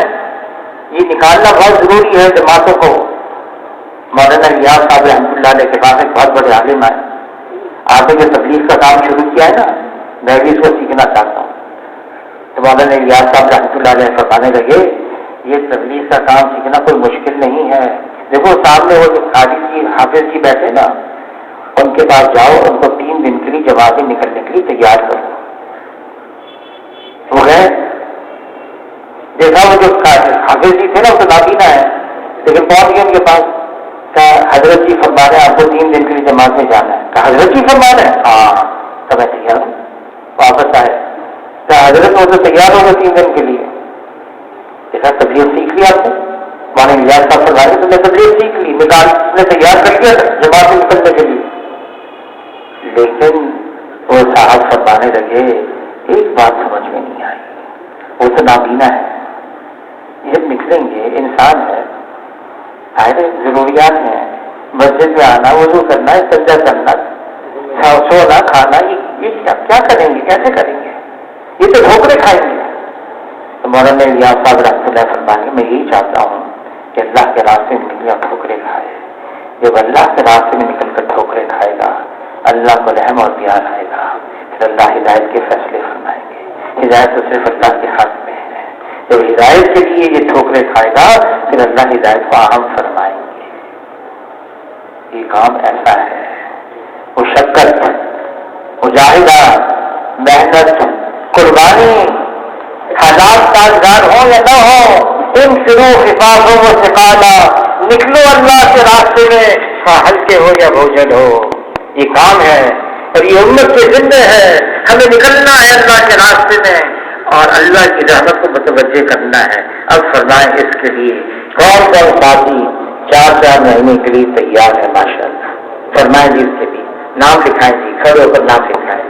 یہ نکالنا بہت ضروری ہے جماعتوں کو۔ مولانا ریاض صاحب رحمۃ اللہ علیہ کے پاس ایک بہت بڑے عالم آئے، آپ نے جو تبلیغ کا کام شروع کیا ہے نا، میں بھی اس کو سیکھنا چاہتا ہوں۔ تو مولانا ریاض صاحب رحمۃ اللہ علیہ فرمانے لگے یہ تبلیغ کا کام سیکھنا کوئی مشکل نہیں ہے، دیکھو سامنے وہ جو قاری جی حافظ جی بیٹھے نا، ان کے پاس جاؤ، ان کو 3 دن کے لیے جماعتیں نکلنے کے لیے تیار کرو۔ وہ گئے، دیکھا وہ جو حافظ جی تھے نا وہ تو نابینا ہے، لیکن پہنچ گئے ان کے پاس، کہا حضرت جی فرما رہے ہیں آپ کو 3 دن کے لیے جماعت میں جانا ہے. کہا حضرت جی فرما رہے ہیں؟ ہاں. تو میں تیار ہوں. واپس آئے. کہا حضرت وہ تو تیار ہوگا 3 دن کے لیے. دیکھا تبلیغ سیکھ لی آپ نے، مانے نیاز صاحب فرما رہے تو میں تبلیغ سیکھ لی، نکال نے تیار کر لیا جماعت میں نکلنے کے لیے. لیکن وہ صاحب فرمانے لگے ایک بات سمجھ میں نہیں آئی. وہ تو نابینا ہے، جب نکلیں گے انسان ہے، سارے ضروریات ہیں، مسجد میں آنا، وضو کرنا، سجدہ کرنا، سونا، کھانا، یہ کیا کریں گے، کیسے کریں گے؟ یہ تو ٹھوکرے کھائیں گے. تو مولانا الیاس صاحب رحمۃ اللہ فرمائیں گے میں یہی چاہتا ہوں کہ اللہ کے راستے میں نکل کر ٹھوکرے کھائے. جب اللہ کے راستے میں نکل کر ٹھوکرے کھائے گا، اللہ کو رحم اور پیار آئے گا، پھر اللہ ہدایت کے فیصلے فرمائیں گے. ہدایت تو صرف اللہ کے ہاتھ میں ہے. جب ہدایت کے لیے یہ ٹھوکرے کھائے گا پھر اللہ ہدایت کو عام فرمائیں گے. یہ کام ایسا ہے، مشقت، مجاہدہ، محنت، قربانی، حالات سازگار ہوں یا نہ ہوں، ان شروع حفاظوں و ثقالا، نکلو اللہ کے راستے میں، ہلکے ہو یا بوجھل ہو. یہ کام ہے اور یہ امت کے ذمہ ہے. ہمیں نکلنا ہے اللہ کے راستے میں اور اللہ کی رحمت کو متوجہ کرنا ہے. اب فرمائیں اس کے لیے کون کون ساتھی 4 مہینے کے لیے تیار ہے؟ ماشاء اللہ فرمائیں جی، اس کے لیے نام لکھائیں جی، کھڑے ہو کر نام لکھائیں.